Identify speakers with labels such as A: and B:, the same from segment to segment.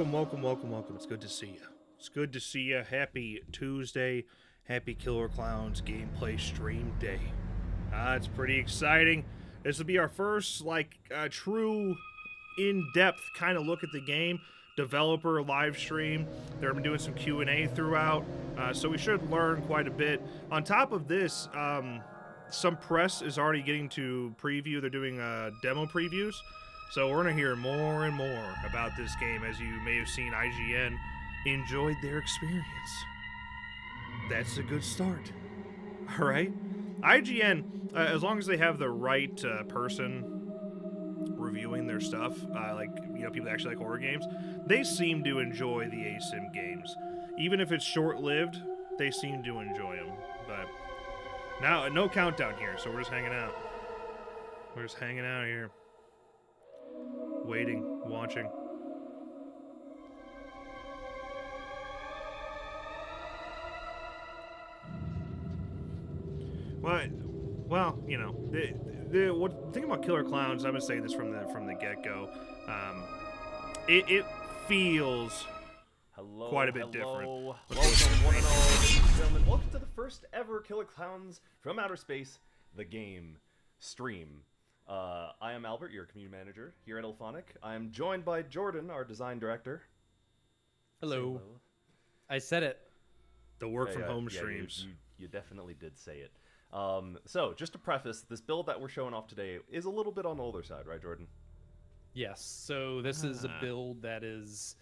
A: Welcome. It's good to see you. It's good to see you. Happy Tuesday. Happy Killer Clowns gameplay stream day. It's pretty exciting. This will be our first, true in-depth kind of look at the game. Developer live stream. They've been doing some Q&A throughout, so we should learn quite a bit. On top of this, some press is already getting to preview. They're doing demo previews. So we're going to hear more and more about this game. As you may have seen, IGN enjoyed their experience. That's a good start. All right? IGN, as long as they have the right person reviewing their stuff, people that actually like horror games, they seem to enjoy the ASIM games. Even if it's short-lived, they seem to enjoy them. But now, no countdown here, so we're just hanging out. We're just hanging out here. Waiting, watching. Well, you know, the thing about Killer Clowns, I've been saying this from the get-go. It feels quite a bit different.
B: Welcome, one and all, ladies and gentlemen. Welcome to the first ever Killer Clowns from Outer Space, the game stream. I am Albert, your community manager here at Elphonic. I am joined by Jordan, our design director.
C: Hello. I said it.
A: The work from home streams.
B: You definitely did say it. So, just to preface, this build that we're showing off today is a little bit on the older side, right, Jordan?
C: Yes. So this is a build that is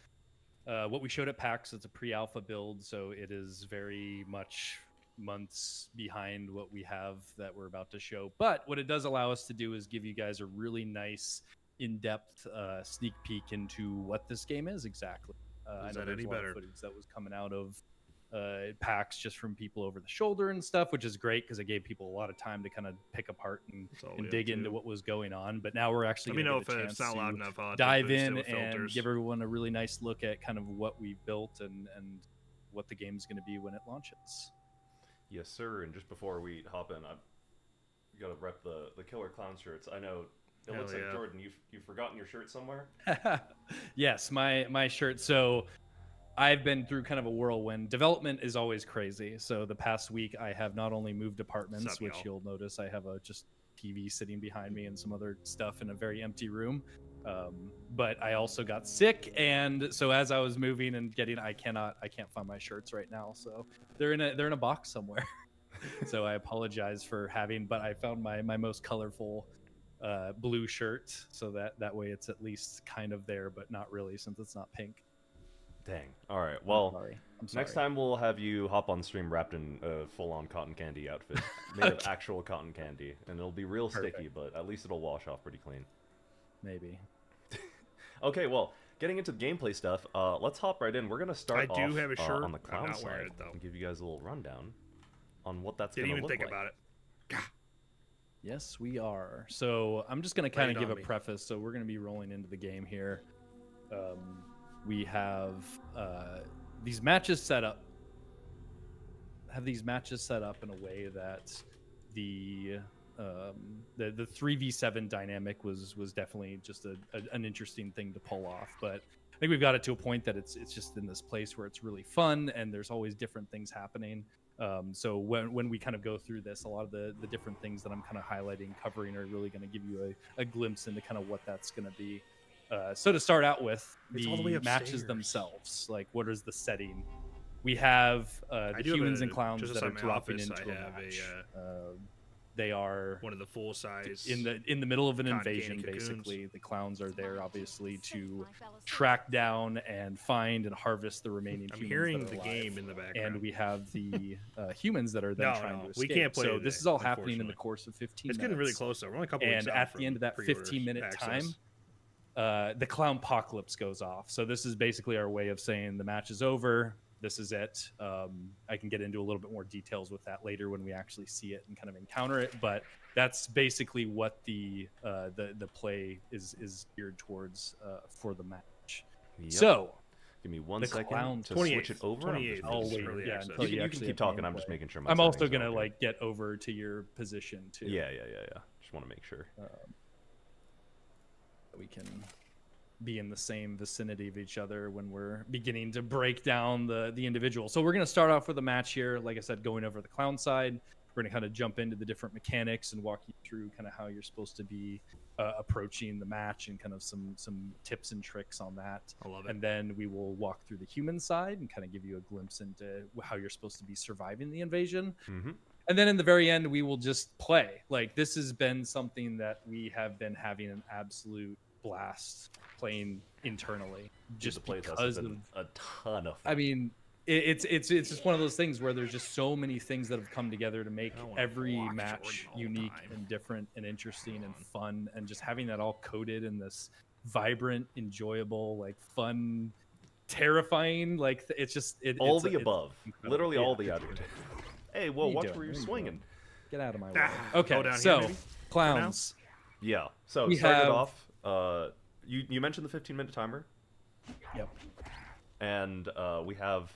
C: what we showed at PAX. It's a pre-alpha build, so it is very much months behind what we have that we're about to show. But what it does allow us to do is give you guys a really nice in-depth sneak peek into what this game is exactly.
A: Is that any better?
C: Footage that was coming out of PAX just from people over the shoulder and stuff, which is great because it gave people a lot of time to kind of pick apart and dig into what was going on. But now we're actually going to get a chance to dive in and give everyone a really nice look at kind of what we built and what the game is going to be when it launches.
B: Yes, sir. And just before we hop in, I've got to rep the Killer Clown shirts. I know it looks like, Jordan, you've forgotten your shirt somewhere.
C: Yes, my shirt. So I've been through kind of a whirlwind. Development is always crazy. So the past week, I have not only moved apartments, which you'll notice I have a just TV sitting behind me and some other stuff in a very empty room. But I also got sick, and so as I was moving and I can't find my shirts right now. So they're in a box somewhere. So I apologize for but I found my most colorful blue shirt, so that way it's at least kind of there, but not really since it's not pink.
B: Dang. All right. Well, I'm sorry. Next time we'll have you hop on stream wrapped in a full-on cotton candy outfit made of actual cotton candy, and it'll be real sticky, but at least it'll wash off pretty clean.
C: Maybe.
B: Okay, well, getting into the gameplay stuff, let's hop right in. We're going to start off
A: have a shirt.
B: On the clown side
A: it, though.
B: And give you guys a little rundown on what that's going to look like.
A: Didn't even think about it.
C: Yes, we are. So I'm just going to kind of give a preface. So we're going to be rolling into the game here. We have these matches set up. In a way that the 3v7 dynamic was definitely just an interesting thing to pull off. But I think we've got it to a point that it's just in this place where it's really fun and there's always different things happening. So when we kind of go through this, a lot of the different things that I'm kind of highlighting, covering are really going to give you a glimpse into kind of what that's going to be. So to start out with, the matches themselves, like what is the setting? We have the humans and clowns that are dropping into a match. They are
A: one of the full size
C: in the middle of an invasion. Basically, the clowns are there obviously to track down and find and harvest the remaining.
A: I'm hearing the game in the background,
C: and we have the humans that are then trying to escape.
A: We can't play
C: so
A: today,
C: this is all happening in the course of 15 minutes.
A: It's getting really close though. We're only a couple weeks
C: and at the end of that 15-minute time, the clown apocalypse goes off. So this is basically our way of saying the match is over. This is it. I can get into a little bit more details with that later when we actually see it and kind of encounter it. But that's basically what the play is geared towards for the match.
B: Yep.
C: So
B: give me one second to switch it over.
C: I'll wait. Yeah,
B: you can keep talking. I'm just making sure.
C: I'm also gonna get over to your position too.
B: Yeah. Just want to make sure
C: we can be in the same vicinity of each other when we're beginning to break down the individual. So we're going to start off with a match here. Like I said, going over the clown side. We're going to kind of jump into the different mechanics and walk you through kind of how you're supposed to be approaching the match and kind of some tips and tricks on that.
A: I love it.
C: And then we will walk through the human side and kind of give you a glimpse into how you're supposed to be surviving the invasion.
B: Mm-hmm.
C: And then in the very end, we will just play. Like, this has been something that we have been having an absolute blast playing internally, just because of
B: a ton of fun.
C: I mean, it's just one of those things where there's just so many things that have come together to make every match unique and different and interesting and fun, and just having that all coded in this vibrant, enjoyable, like fun, terrifying, like it's just
B: all the above, literally all the adjectives. Hey, whoa, watch where you're
C: There you
B: swinging.
C: Get out of my way. Okay,
A: down
C: so
A: here, maybe?
C: clowns.
B: Yeah. So
C: We
B: started
C: have-
B: off. You mentioned the 15-minute timer,
C: Yep.
B: and we have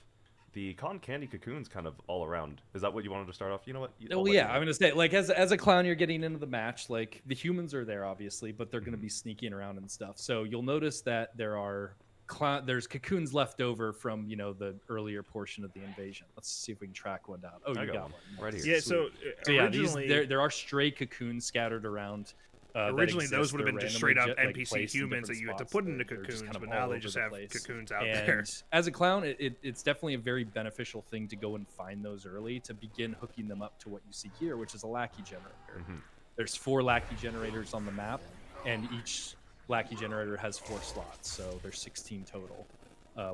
B: the cotton candy cocoons kind of all around. Is that what you wanted to start off? You know what?
C: Oh yeah, I'm gonna say, like, as a clown, you're getting into the match. Like, the humans are there obviously, but they're gonna be sneaking around and stuff. So you'll notice that there's cocoons left over from the earlier portion of the invasion. Let's see if we can track one down. Oh,
B: I
C: you
B: got
C: got
B: one
C: one.
B: right
C: Nice.
B: here.
A: Yeah, so
C: yeah,
A: originally,
C: there are stray cocoons scattered around.
A: originally
C: that
A: those
C: exist.
A: would have been
C: They're
A: just straight up
C: randomly
A: NPC
C: placed in
A: humans that
C: different
A: you had to
C: spots.
A: put into
C: They're just
A: cocoons,
C: kind of
A: but
C: all
A: now they
C: over
A: just
C: the
A: have
C: place.
A: cocoons out
C: And
A: there.
C: as a clown, it's definitely a very beneficial thing to go and find those early to begin hooking them up to what you see here, which is a lackey generator. There's 4 lackey generators on the map, and each lackey generator has 4 slots, so there's 16 total.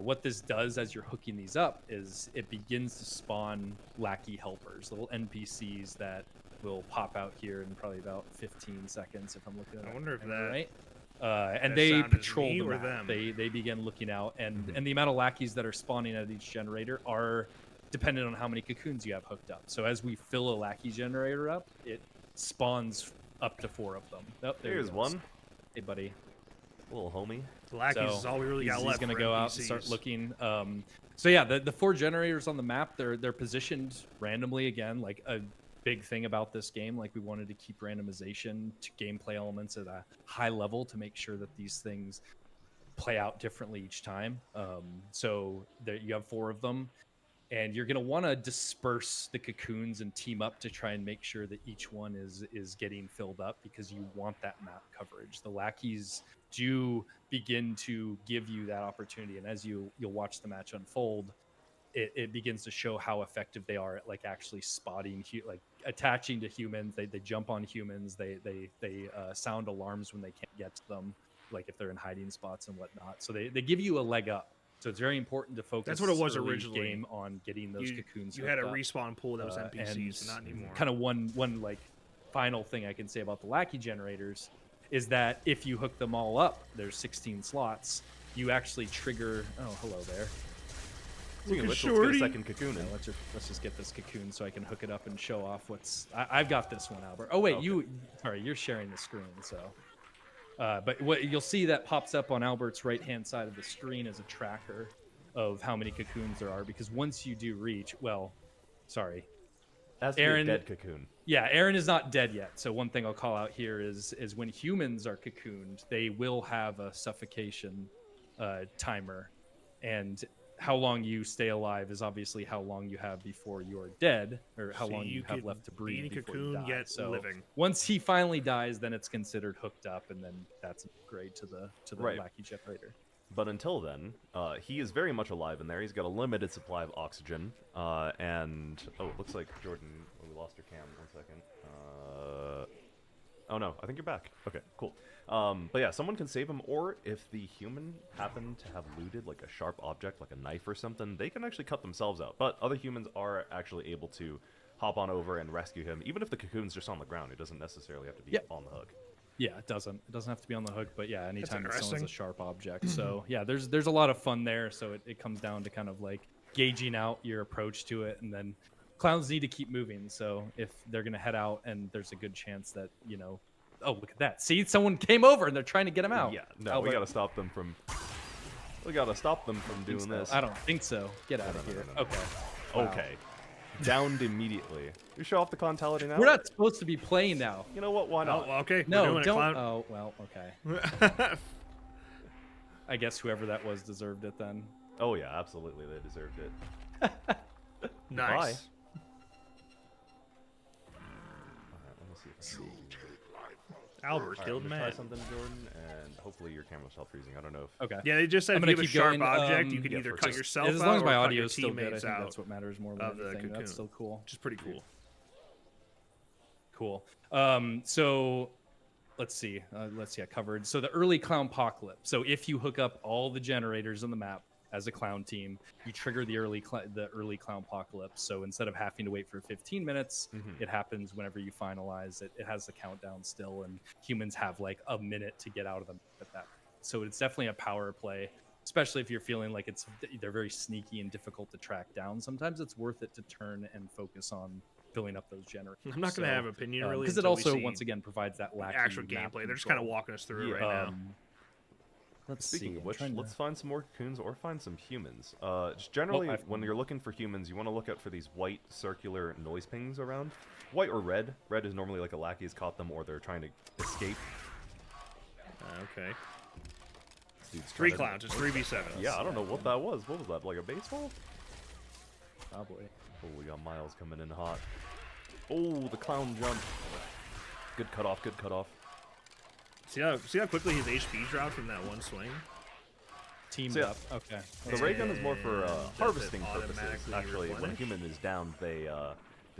C: What this does as you're hooking these up is it begins to spawn lackey helpers, little NPCs that will pop out here in probably about 15 seconds if I'm looking at it.
A: I wonder if
C: right.
A: that
C: And they
A: sound is
C: patrol
A: me
C: the
A: or
C: map.
A: them?
C: They begin looking out, and the amount of lackeys that are spawning at each generator are dependent on how many cocoons you have hooked up. So as we fill a lackey generator up, it spawns up to 4 of them. Oh, there he
B: Here's
C: goes.
B: one.
C: Hey, buddy.
B: Little homie.
A: The lackeys is all we really got
C: he's
A: left.
C: gonna
A: for
C: go out and start
A: NPCs.
C: looking. So yeah, the 4 generators on the map, they're positioned randomly again, like a big thing about this game. Like, we wanted to keep randomization to gameplay elements at a high level to make sure that these things play out differently each time. So there you have 4 of them, and you're gonna want to disperse the cocoons and team up to try and make sure that each one is getting filled up, because you want that map coverage. The lackeys do begin to give you that opportunity, and as you'll watch the match unfold, it begins to show how effective they are at like actually spotting, like attaching to humans. They jump on humans. They sound alarms when they can't get to them, like if they're in hiding spots and whatnot. So they give you a leg up. So it's very important to focus.
A: That's what it was
C: early
A: originally.
C: game on getting those cocoons.
A: You had a
C: hooked up.
A: respawn pool that was NPCs,
C: And
A: not anymore.
C: Kind of one like final thing I can say about the lackey generators is that if you hook them all up, there's 16 slots. You actually trigger. Oh, hello there.
B: Speaking of which, let's get
A: shorty.
B: a second cocoon in.
C: Let's just get this cocoon so I can hook it up and show off what's. I've got this one, Albert. Oh wait,
B: Okay.
C: Sorry, you're sharing the screen, so. But what you'll see that pops up on Albert's right-hand side of the screen is a tracker of how many cocoons there are, because once you do reach, sorry,
B: Has to be a
C: Aaron-
B: dead cocoon.
C: yeah, Aaron is not dead yet. So one thing I'll call out here is when humans are cocooned, they will have a suffocation timer, and how long you stay alive is obviously how long you have before you're dead, or how
A: So
C: long you have
A: could
C: left to
A: be
C: breathe
A: in a
C: before you
A: cocoon,
C: die.
A: yet
C: So
A: living.
C: once he finally dies, then it's considered hooked up, and then that's an upgrade to the
B: Right.
C: lackey generator.
B: But until then, he is very much alive in there. He's got a limited supply of oxygen. And it looks like Jordan, we lost your cam. 1 second. Oh no, I think you're back. Okay, cool. But yeah, someone can save him, or if the human happened to have looted like a sharp object, like a knife or something, they can actually cut themselves out. But other humans are actually able to hop on over and rescue him, even if the cocoon's just on the ground. It doesn't necessarily have to be
C: Yep.
B: on the hook.
C: Yeah, it doesn't have to be on the hook, but yeah, anytime that someone's
A: interesting.
C: a sharp object. So yeah, there's a lot of fun there. So it comes down to kind of like gauging out your approach to it, and then clowns need to keep moving. So if they're gonna head out, and there's a good chance that oh, look at that! See, someone came over and they're trying to get him out.
B: Yeah, no, we
C: Albert.
B: gotta stop them from. We gotta stop them from doing
C: So,
B: this.
C: I don't think so. Get out of
B: no,
C: here.
B: no, no.
C: Okay. Wow.
B: Okay. Downed immediately. You show off the causality now?
C: We're not supposed to be playing now.
B: You know what? Why
A: Oh,
B: not?
A: well, okay. we're
C: No,
A: doing it,
C: don't.
A: clown.
C: Oh, well, okay. I guess whoever that was deserved it then.
B: Oh yeah, absolutely, they deserved it.
A: Nice.
B: Alright, let me see if I can
A: Albert
B: Alright,
A: killed
B: I'm gonna
A: Matt.
B: try something, Jordan, and hopefully your camera stopped freezing. I don't know if
C: Okay.
A: Yeah, they just said
C: I'm
A: if you
C: gonna
A: have a
C: keep
A: sharp
C: going,
A: object, you can
B: yeah,
A: either
B: for
A: cut
B: just-
A: yourself
C: As
A: out
C: long as my
A: or cut
C: audio
A: your
C: is still good, I
A: teammates
C: think
A: out,
C: that's what matters more than
A: of the
C: anything.
A: cocoon.
C: That's still cool.
A: which is pretty cool.
C: Cool. So let's see. I covered. So the early clown apocalypse. So if you hook up all the generators on the map as a clown team, you trigger the early clown apocalypse. So instead of having to wait for 15 minutes, it happens whenever you finalize it. It has the countdown still, and humans have like a minute to get out of the map at that. So it's definitely a power play, especially if you're feeling like they're very sneaky and difficult to track down. Sometimes it's worth it to turn and focus on filling up those generators.
A: I'm not going to have an opinion really
C: because it
A: until we
C: also
A: see
C: once again provides that
A: the
C: wacky
A: actual
C: map
A: gameplay. They're just kind of
C: control.
A: walking us through it
B: Yeah.
A: right now.
C: Let's
B: Speaking
C: see.
B: of
C: I'm
B: which,
C: trying to-
B: let's find some more cocoons or find some humans. Just generally,
C: I've-
B: when you're looking for humans, you want to look out for these white circular noise pings around. White or red. Red is normally like a lackey's caught them or they're trying to escape.
A: Okay.
B: Dude's
A: Three
B: trying to-
A: clowns. It's 3v7.
B: Yeah, I don't know what that was. What was that? Like a baseball?
C: Probably.
B: Oh, we got Miles coming in hot. Oh, the clown jump. Good cutoff, good cutoff.
A: See how quickly his HP dropped from that one swing?
C: Teamed
B: So, yeah,
C: up. Okay.
B: The ray gun is more for
A: And does it
B: harvesting purposes.
A: automatically
B: Actually, when a
A: replenish?
B: human is down, they can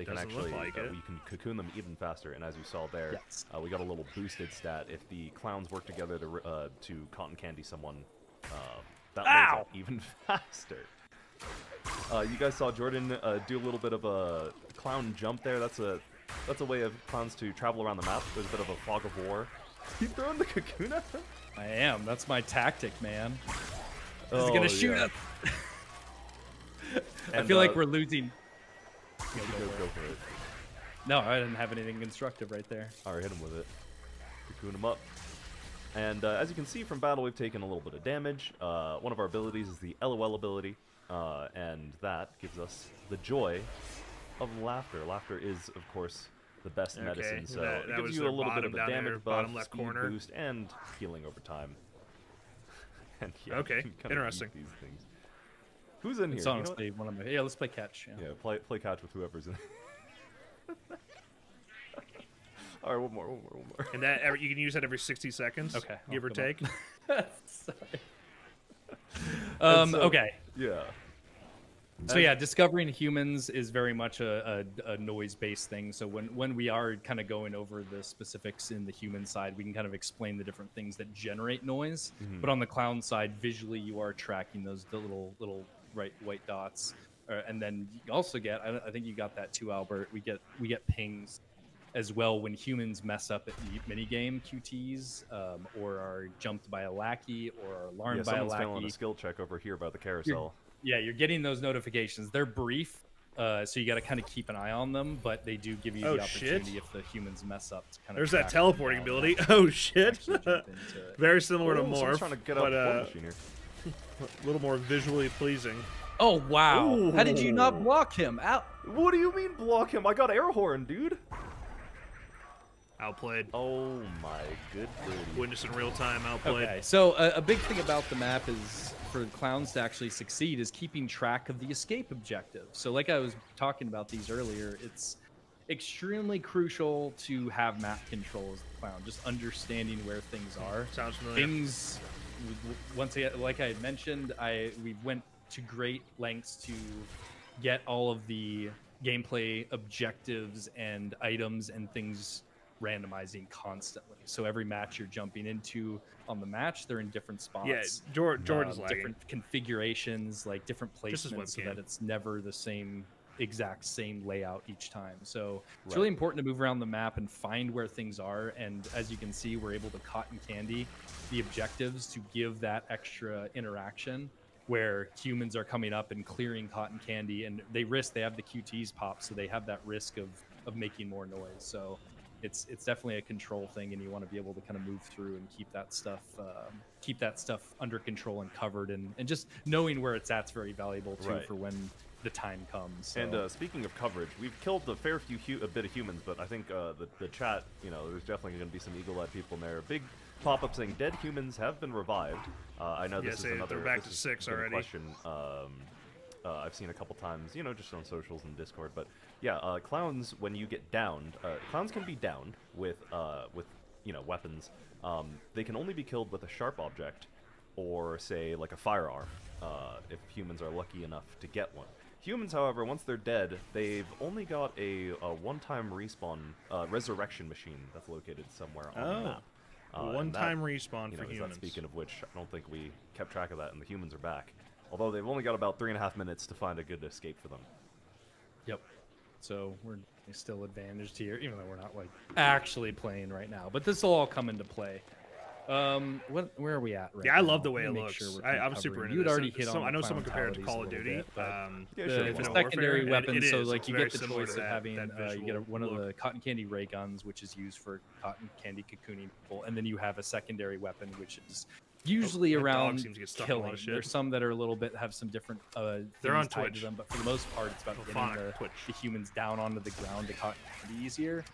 A: Doesn't look
B: actually
A: like it.
B: we can cocoon them even faster. And as you saw there,
C: Yes.
B: we got a little boosted stat. If the clowns work together to cotton candy someone, that lays it even faster. You guys saw Jordan do a little bit of a clown jump there. That's a way of clowns to travel around the map. There's a bit of a fog of war. You throwing the cocoon at him?
C: I am. That's my tactic, man. He's
B: Oh,
C: gonna shoot
B: yeah.
C: us. I
B: And,
C: feel like we're losing.
B: go for it.
C: No, I didn't have anything constructive right there.
B: Alright, hit him with it. Cocoon him up. And as you can see from battle, we've taken a little bit of damage. One of our abilities is the LOL ability, and that gives us the joy of laughter. Laughter is, of course, the best
A: Okay,
B: medicine, so
A: that
B: it gives
A: was
B: you a
A: their
B: little bit
A: bottom
B: of a
A: down there,
B: damage
A: bottom
B: buff,
A: left
B: speed
A: corner.
B: boost, and healing over time. And yeah,
A: Okay,
B: you can kinda
A: interesting.
B: beat these things. Who's in here?
C: It's
B: You know what?
C: honestly one of my. Yeah, let's play catch. Yeah.
B: Yeah, play catch with whoever's in. All right, one more.
A: And that you can use that every 60 seconds.
C: Okay,
A: Give or
C: come on.
A: take.
C: Sorry.
B: And so-
C: Okay.
B: Yeah.
C: So yeah, discovering humans is very much a noise-based thing. So when we are kind of going over the specifics in the human side, we can kind of explain the different things that generate noise. But on the clown side, visually, you are tracking the little white dots, and then you also get. I think you got that too, Albert. We get pings as well when humans mess up at minigame QTs, or are jumped by a lackey, or are alarmed by a
B: Someone's failing
C: lackey.
B: a skill check over here about the carousel.
C: You're getting those notifications. They're brief, so you got to kind of keep an eye on them, but they do give you
A: Oh,
C: the opportunity
A: shit.
C: if the humans mess up. To kind
A: There's
C: of
A: that
C: track
A: teleporting
C: them down
A: ability.
C: and
A: Oh shit!
C: actually jump into it.
A: Very similar to
B: Someone's
A: Morph,
B: trying to get out
A: but
B: the war
A: a
B: machine here.
A: little more visually pleasing.
C: Oh wow! How did you not
B: Ooh.
C: block him? Out.
B: What do you mean block him? I got air horn, dude.
A: Outplayed.
B: Oh my good birdie.
A: Witness in real time. Outplayed.
C: Okay, so a big thing about the map is for clowns to actually succeed is keeping track of the escape objective. So like I was talking about these earlier, it's extremely crucial to have map control as the clown, just understanding where things are.
A: Sounds familiar.
C: Things, once again, like I had mentioned, we went to great lengths to get all of the gameplay objectives and items and things randomizing constantly. So every match you're jumping into on the match, they're in different spots.
A: Yeah, Jordan's lagging.
C: Different configurations, like different
A: Just his
C: placements, so
A: webcam.
C: that it's never the exact same layout each time. So it's
B: Right.
C: really important to move around the map and find where things are. And as you can see, we're able to cotton candy the objectives to give that extra interaction where humans are coming up and clearing cotton candy, and they have the QTs pop, so they have that risk of making more noise. So it's definitely a control thing, and you want to be able to kind of move through and keep that stuff under control and covered, and just knowing where it's at's very valuable too,
B: Right.
C: for when the time comes. So.
B: And speaking of coverage, we've killed a fair few a bit of humans, but I think the chat, there's definitely going to be some eagle-eyed people in there. Big pop-up saying dead humans have been revived. I know this is another
A: they're back to 6 already.
B: Question. I've seen a couple times, just on socials and Discord. But yeah, clowns, when you get downed, clowns can be downed with weapons. They can only be killed with a sharp object, or say like a firearm, if humans are lucky enough to get one. Humans, however, once they're dead, they've only got a one-time respawn resurrection machine that's located somewhere on the map.
A: One-time respawn for humans.
B: Speaking of which, I don't think we kept track of that, and the humans are back. Although they've only got about 3.5 minutes to find a good escape for them.
C: Yep. So we're still advantaged here, even though we're not like actually playing right now. But this will all come into play. Where are we at right now?
A: Yeah, I love the way it
C: Make
A: looks.
C: Sure
A: I'm super into
C: You'd
A: this.
C: already hit on
A: I know
C: the
A: someone compared it to Call of
C: mentalities a
A: Duty.
C: little bit,
B: sure.
C: the
A: Modern
C: secondary
A: Warfare,
C: weapons,
A: it
C: so
A: is.
C: like
A: It's
C: you
A: very
C: get the
A: similar
C: choice
A: to
C: of having
A: that
C: you get one of
A: visual
C: the cotton candy ray guns, which is used for cotton candy cocooning people, and then you have a secondary weapon, which is usually
A: that dog
C: around
A: seems to get stuck in a lot
C: killing.
A: of shit.
C: There's some that are a little bit have some different
A: They're on
C: things tied
A: Twitch.
C: to them, but for the most part, it's about
A: Phonic
C: getting
A: Twitch.
C: the humans down onto the ground to cotton candy easier,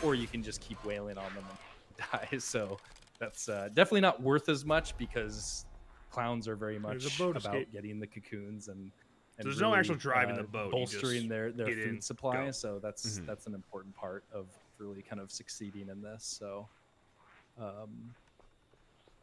C: or you can just keep wailing on them and die. So that's definitely not worth as much because clowns are very
A: There's
C: much
A: a boat
C: about
A: escape.
C: getting the cocoons and
A: So there's no actual driving the boat, you
C: bolstering
A: just
C: their
A: get in,
C: food supply.
A: go.
C: So that's an important part of really kind of succeeding in this. So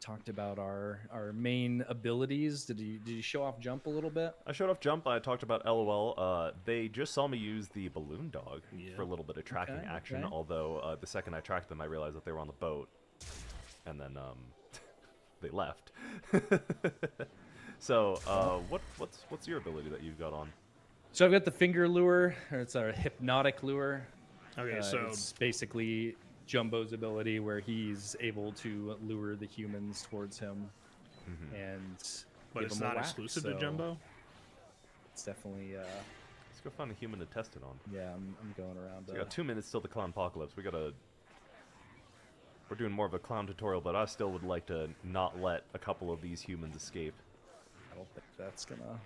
C: talked about our main abilities. Did you show off jump a little bit?
B: I showed off jump. I talked about LOL. They just saw me use the balloon dog for a little bit of tracking action.
C: okay.
B: Although the second I tracked them, I realized that they were on the boat, and then they left. So what's your ability that you've got on?
C: So I've got the finger lure, or it's our hypnotic lure.
A: Okay, so
C: It's basically Jumbo's ability where he's able to lure the humans towards him, and
A: but
C: give
A: it's
C: them a
A: not
C: whack,
A: exclusive
C: so
A: to Jumbo.
C: It's definitely
B: Let's go find a human to test it on.
C: yeah. I'm going around.
B: We got 2 minutes till the clown apocalypse. We're doing more of a clown tutorial, but I still would like to not let a couple of these humans escape.
C: I don't think that's gonna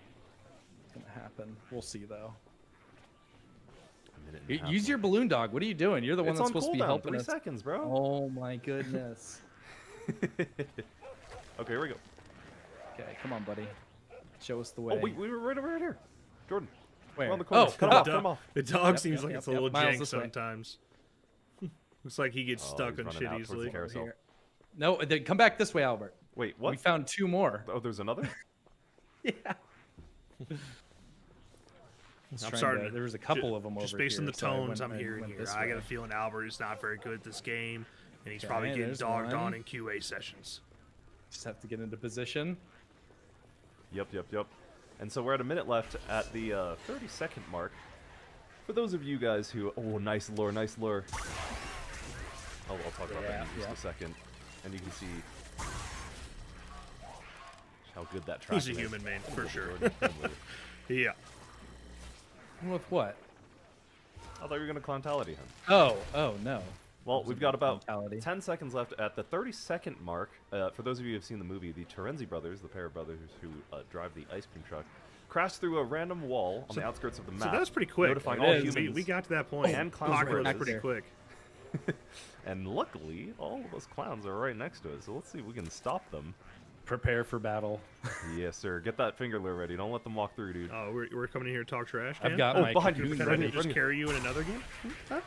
C: happen. We'll see though.
B: A minute and a half
C: Use your balloon dog. What are you doing? You're the one
B: It's
C: that's
B: on
C: supposed to be
B: cooldown,
C: helping
B: 3
C: us.
B: seconds, bro.
C: Oh my goodness.
B: Okay, here we go.
C: Okay, come on, buddy. Show us the way.
B: Oh, wait, we were right over here. Jordan,
C: Where?
B: we're on the corner. Cut him off,
A: The
B: cut him off.
A: dog
C: Yep,
A: seems
C: yep,
A: like
C: yep,
A: it's a
C: yep.
A: little
C: Miles
A: jank
C: this way.
A: sometimes. Looks like he gets
B: Oh,
A: stuck
B: he's
A: on
B: running
A: shit
B: out towards the
A: easily.
B: carousel.
C: Here. No, come back this way, Albert.
B: Wait, what?
C: We found 2 more.
B: Oh, there's another?
C: Yeah.
A: I'm starting.
C: There was a couple of them
A: Just
C: over
A: based on
C: here,
A: the
C: so I
A: tones
C: went-
A: I'm
C: I
A: hearing
C: went
A: here,
C: this
A: I got
C: way.
A: a feeling Albert is not very good at this game, and he's
C: Okay,
A: probably getting
C: there's
A: dogged
C: one.
A: on in QA sessions.
C: Just have to get into position.
B: Yep. And so we're at a minute left at the 30-second mark. For those of you guys who... Oh, nice lure, nice lure. I'll talk about that in just a second. And you can see how good that track
A: He's a
B: is.
A: human, man, for
B: Look at
A: sure.
B: Jordan.
A: Yeah.
C: With what?
B: I thought you were going to clowntality him.
C: Oh no.
B: Well, we've got about
C: mentality.
B: 10 seconds left at the 30-second mark. For those of you who have seen the movie, the Terenzi brothers, the pair of brothers who drive the ice cream truck, crashed through a random wall on the outskirts of the map.
A: So that's pretty quick.
B: Notifying
C: It
B: all
C: is.
B: humans.
A: We got to that point.
B: And clowns
A: Apocalypse
B: brothers.
A: pretty quick.
B: And luckily, all of those clowns are right next to us. So let's see if we can stop them.
C: Prepare for battle.
B: Yes, sir. Get that finger lure ready. Don't let them walk through, dude.
A: Oh, we're coming in here to talk trash.
C: I've
A: Dan?
C: got
B: Oh,
C: my
B: behind you.
C: cocoon
A: Can I
C: ready.
A: just carry you in another game? Huh?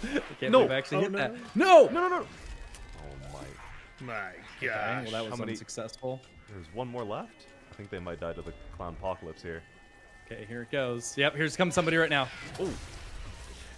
C: I can't
B: No.
C: believe I actually
A: Oh,
C: hit
A: no.
C: that. No.
B: No. Oh, my.
A: My
C: Okay,
A: gosh.
C: well, that was
B: How many-
C: unsuccessful.
B: There's one more left. I think they might die to the clown apocalypse here.
C: Okay, here it goes. Yep, here's comes somebody right now.
B: Oh,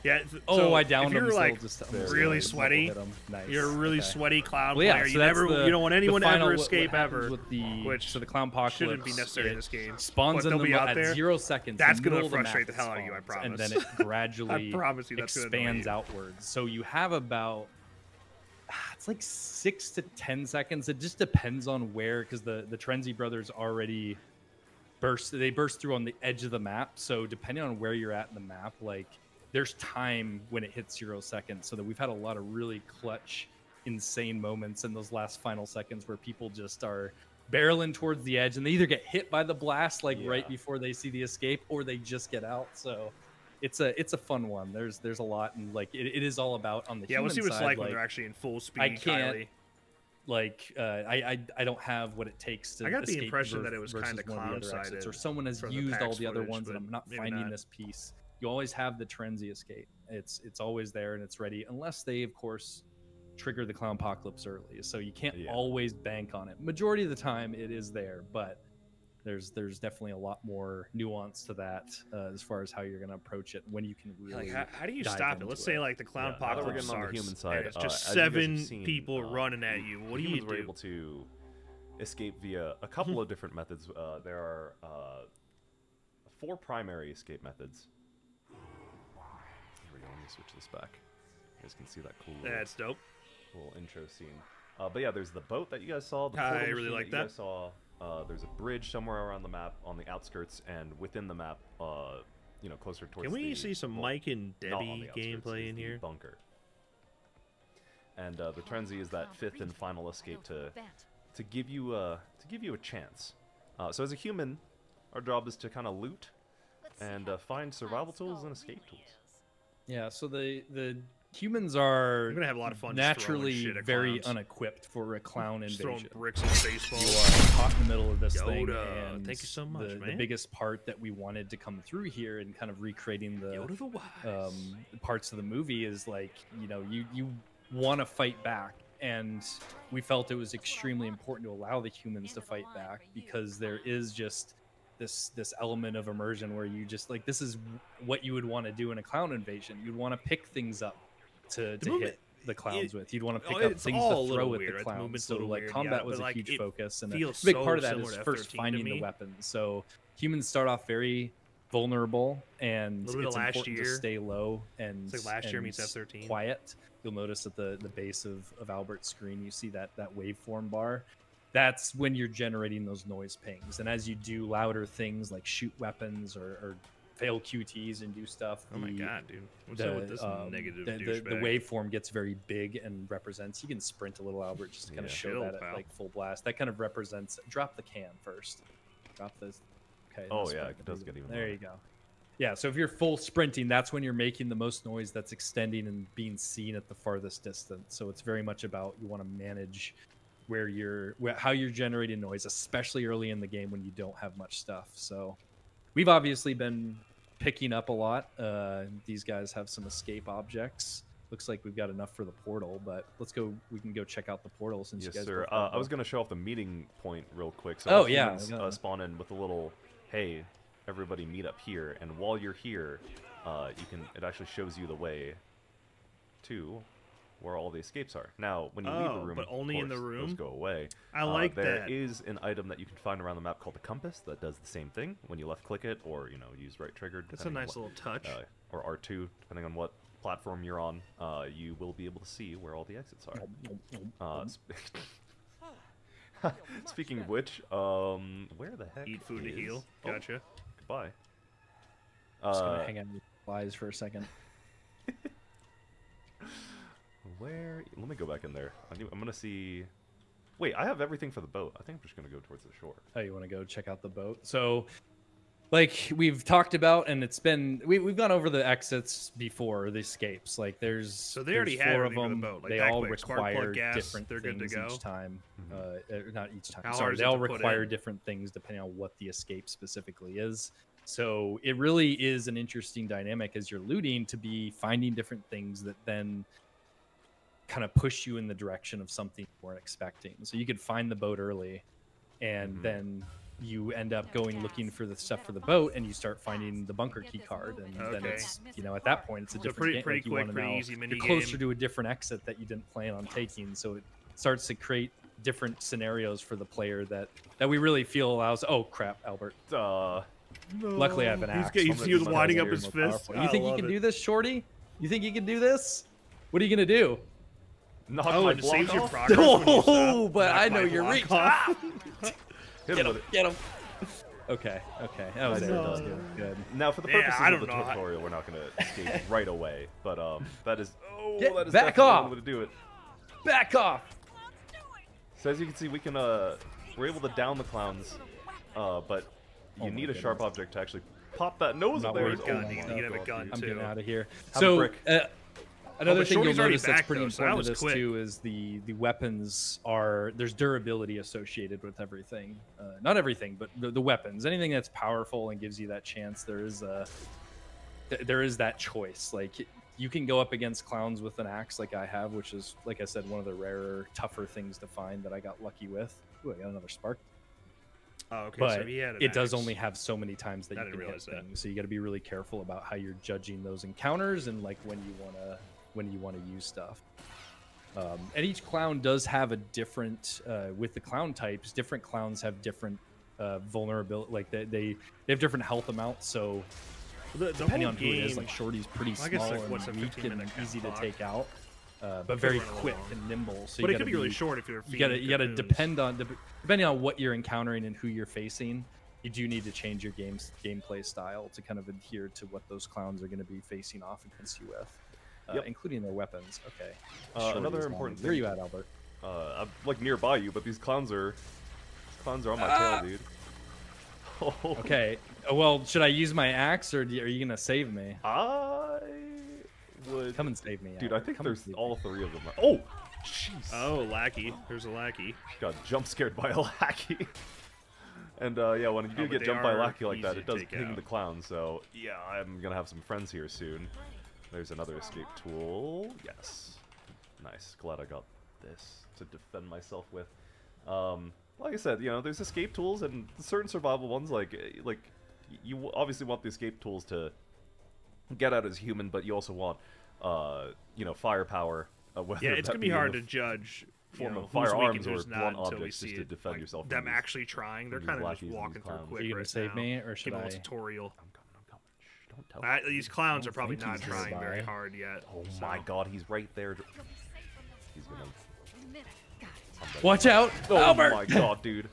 A: Yeah.
C: Oh,
A: so
C: I downed
A: if
C: him.
A: you're
C: so
A: like
C: just
A: really
C: almost
A: sweaty,
C: hit him. Nice.
A: you're a really
C: Okay.
A: sweaty clown
C: Well, yeah,
A: player.
C: so
A: You
C: that's
A: never, you don't want
C: the
A: anyone to
C: final-
A: ever
C: what
A: escape
C: happens
A: ever.
C: With the,
A: which
C: so the clown apocalypse
A: shouldn't be necessary in
C: it
A: this game.
C: Spawns
A: But
C: in
A: they'll
C: the
A: be out
C: at
A: there.
C: 0 seconds.
A: That's
C: gonna
A: gonna frustrate the hell out of you, I
C: And then
A: promise.
C: it gradually
A: I promise you that's gonna annoy
C: expands
A: you.
C: outwards. So you have about it's like 6 to 10 seconds. It just depends on where, because the Terenzi brothers already burst through on the edge of the map. So depending on where you're at in the map, like there's time when it hits 0 seconds. So that we've had a lot of really clutch, insane moments in those last final seconds where people just are barreling towards the edge, and they either get hit by the blast like
B: Yeah.
C: right before they see the escape, or they just get out. So it's a fun one. There's a lot, and like it is all about on the
A: Yeah, we'll
C: human
A: see what it's
C: side,
A: like when they're actually in full speed.
C: I can't.
A: Kylie.
C: Like I don't have what it takes to.
A: I got the
C: escape
A: impression that it was
C: versus
A: kinda
C: one of the other
A: clown-sided
C: exits, or someone has
A: from the
C: used all
A: PAX
C: the other
A: footage,
C: ones, and
A: but
C: I'm not
A: maybe
C: finding
A: not.
C: this piece. You always have the Trenzy escape. It's always there and it's ready, unless they of course trigger the clown apocalypse early. So you can't always bank on it. Majority of the time it is there, but there's definitely a lot more nuance to that as far as how you're going to approach it, when you can really.
A: Like, how do you
C: dive
A: stop it?
C: into
A: Let's say like the clown
B: now that we're
A: apocalypse
B: getting on the
A: starts,
B: human side,
A: and it's just
B: as you guys have
A: 7
B: seen,
A: people running at you. What do you
B: humans
A: do?
B: were able to escape via a couple of different methods. There are 4 primary escape methods. Here we go. Let me switch this back. You guys can see that cool
A: That's dope.
B: little intro scene. But yeah, there's the boat that you guys saw. The
A: I
B: portal
A: really
B: machine
A: like
B: you
A: that.
B: guys saw. There's a bridge somewhere around the map on the outskirts, and within the map, closer towards.
A: Can we
B: the,
A: see some
B: well,
A: Mike and
B: not on
A: Debbie
B: the outskirts,
A: gameplay
B: is
A: in
B: the
A: here?
B: bunker. And the Trenzy is that 5th and final escape to give you a chance. So as a human, our job is to kind of loot and find survival tools and escape tools.
C: Yeah, so the humans are
A: We're gonna have a lot of fun just throwing
C: naturally
A: shit at
C: very
A: clowns.
C: unequipped for a clown
A: Just throwing
C: invasion.
A: bricks and baseball.
C: You are caught in the middle of this thing,
A: Yoda,
C: and
A: thank you so much,
C: the
A: man.
C: biggest part that we wanted to come through here and kind of recreating the
A: Yoda the Wise.
C: parts of the movie is like, you want to fight back, and we felt it was extremely important to allow the humans to fight back, because there is just this element of immersion where you just like, this is what you would want to do in a clown invasion. You'd want to pick things up to hit the clowns with. You'd want to pick up
A: it's
C: things
A: all a
C: to
A: little
C: throw at
A: weird.
C: the
A: The
C: clowns.
A: movement's a
C: So
A: little
C: like
A: weird,
C: combat
A: yeah,
C: was
A: but,
C: a
A: like,
C: huge
A: it
C: focus, and a
A: feels
C: big
A: so
C: part of that
A: similar
C: is
A: to
C: first
A: F-13 to
C: finding
A: me.
C: the weapons. So humans start off very vulnerable, and
A: Little bit
C: it's
A: of last
C: important to
A: year.
C: stay low and
A: It's like last year
C: and
A: meets F-13.
C: quiet. You'll notice at the base of Albert's screen, you see that waveform bar. That's when you're generating those noise pings, and as you do louder things like shoot weapons or fail QTs and do stuff,
A: Oh my god, dude! What's up with this negative
C: the
A: douchebag?
C: waveform gets very big and represents. You can sprint a little, Albert, just to kind of show
A: Chill,
C: that at
A: pal.
C: like full blast. That kind of represents. Drop the can first. Drop this. Okay.
B: Oh,
C: then
B: yeah,
C: sprint.
B: it does get even
C: There
B: louder.
C: you go. Yeah, so if you're full sprinting, that's when you're making the most noise that's extending and being seen at the farthest distance. So it's very much about, you want to manage how you're generating noise, especially early in the game when you don't have much stuff. So we've obviously been picking up a lot. These guys have some escape objects. Looks like we've got enough for the portal, but we can go check out the portal since
B: Yes,
C: you guys
B: sir.
C: both
B: I was going to show off the meeting point real quick. So
C: Oh,
B: us
C: yeah,
B: humans,
C: yeah.
B: spawn in with a little, hey, everybody meet up here. And while you're here, it actually shows you the way to where all the escapes are. Now, when you leave the room,
A: but only
B: of
A: in the
B: course,
A: room?
B: those go away.
A: I like
B: There
A: that.
B: is an item that you can find around the map called the compass that does the same thing when you left click it, or use right trigger.
A: That's a
B: depending on
A: nice
B: what-
A: little touch.
B: or R2, depending on what platform you're on. You will be able to see where all the exits are. Speaking of which, where the heck
A: Eat food to
B: is-
A: heal.
B: Oh,
A: Gotcha.
B: goodbye.
C: just gonna hang out with flies for a second.
B: Where? Let me go back in there. I'm gonna see. Wait, I have everything for the boat. I think I'm just gonna go towards the shore.
C: Oh, you want to go check out the boat? So, like we've talked about, and it's been we've gone over the exits before, the escapes. Like
A: So they already
C: there's
A: have
C: 4 of
A: everything for the
C: them.
A: boat, like
C: they
A: that
C: all
A: quick. Spark plug
C: require
A: gas,
C: different
A: they're good to
C: things
A: go.
C: each time. Not each time.
A: How hard
C: Sorry,
A: is
C: they
A: it
C: all
A: to put
C: require
A: in?
C: different things depending on what the escape specifically is. So it really is an interesting dynamic as you're looting to be finding different things that then kind of push you in the direction of something you weren't expecting. So you could find the boat early, and then you end up going looking for the stuff for the boat, and you start finding the bunker key card, and then
A: Okay.
C: it's at that point it's a
A: So
C: different
A: pretty
C: game.
A: quick,
C: you wanna
A: pretty
C: now-
A: easy mini
C: you're closer
A: game.
C: to a different exit that you didn't plan on taking, so it starts to create different scenarios for the player that we really feel allows. Oh crap, Albert! Luckily I have an axe.
A: He was winding up his fist.
C: You think you can do this, Shorty? You think you can do this? What are you gonna do?
B: Knock
A: Oh,
B: my
A: it
B: block
A: saves your
B: off?
A: progress when you
C: Oh,
A: stop.
C: but
A: Knock
C: I know
A: my
C: your
A: block
C: reach.
A: off.
B: Hit
C: Get
B: him
C: him!
B: with it.
C: Get him! Okay. Oh, there it is. Good.
B: Now, for the
A: Yeah,
B: purposes
A: I
B: of the
A: don't know.
B: tutorial, we're not going to escape right away. But that is
C: Get
B: definitely
C: back
B: one
C: off.
B: way to do it.
C: Back off!
B: So as you can see, we can We're able to down the clowns, but you
C: Oh my
B: need a sharp
C: goodness.
B: object to actually pop that nose
C: Not
B: of theirs.
C: worried,
A: gun.
B: my
A: You
B: God,
A: have a gun,
B: dude.
C: I'm getting
A: too.
C: out of here.
B: Have a
C: So
B: brick.
C: another
A: but
C: thing you'll
A: Shorty's already
C: notice that's
A: back,
C: pretty
A: though, so that
C: important
A: was
C: to this
A: quick.
C: too is the weapons are there's durability associated with everything. Not everything, but the weapons. Anything that's powerful and gives you that chance, there is that choice. Like you can go up against clowns with an axe like I have, which is, like I said, one of the rarer, tougher things to find that I got lucky with. Ooh, I got another spark.
A: Oh, okay.
C: But
A: so he had an
C: it does
A: axe.
C: only have so many times that
A: I
C: you
A: didn't
C: can hit
A: realize that.
C: things. So you got to be really careful about how you're judging those encounters and like when you wanna use stuff. And each clown does have a different with the clown types. Different clowns have different vulnerability. Like they have different health amounts. So
A: The
C: depending
A: whole
C: on who it is,
A: game-
C: like Shorty's pretty
A: Well, I guess,
C: small
A: like, what's a
C: and weak
A: 15-minute
C: and easy to
A: clock?
C: take out, but
A: could
C: very
A: run a little
C: quick
A: long.
C: and nimble. So
A: But
C: you
A: it could be really short if you're
C: you gotta
A: feeding cocoons.
C: depend on depending on what you're encountering and who you're facing. You do need to change your gameplay style to kind of adhere to what those clowns are going to be facing off against you with,
B: Yep.
C: including their weapons. Okay.
B: Another
C: Shorty's
B: important
C: on. Where are
B: thing-
C: you at, Albert?
B: I'm like nearby you, but these clowns are on my tail, dude. Oh.
C: Okay. Well, should I use my axe or are you going to save me?
B: I would.
C: Come and save me,
B: Dude,
C: Albert.
B: I think
C: Come and
B: there's
C: save
B: all
C: me.
B: three of them. Oh, jeez.
A: Oh, lackey. There's a lackey.
B: Got jump scared by a lackey. And yeah, when you do
A: but
B: get
A: they
B: jumped by a
A: are
B: lackey like that,
A: easy
B: it
A: to
B: does
A: take
B: ping
A: out.
B: the clown. So yeah, I'm gonna have some friends here soon. There's another escape tool. Yes, nice. Glad I got this to defend myself with. Like I said, you know, there's escape tools and certain survival ones. Like you obviously want the escape tools to get out as human, but you also want you know, firepower. Whether
A: Yeah, it's
B: that
A: gonna be hard
B: in
A: to judge.
B: form
A: You know,
B: of
A: who's weak
B: firearms
A: and
B: or
A: who's not
B: blunt
A: until we
B: objects
A: see
B: just to
A: it,
B: defend
A: like,
B: yourself from
A: them
B: these-
A: actually trying. They're
B: these
A: kind of
B: lackeys
A: just
B: and
A: walking
B: these
A: through
B: clowns.
A: quick
C: Are you gonna
A: right
C: save
A: now.
C: me, or should
A: Give a little
C: I?
A: tutorial.
B: I'm coming. Shh, don't tell.
A: These clowns
C: I
A: are probably
C: think
A: not
C: he's
A: trying very
C: nearby.
A: hard yet.
B: Oh
A: so.
B: my god, he's right there. He's gonna.
C: Watch out,
B: Oh
C: Albert!
B: my god, dude.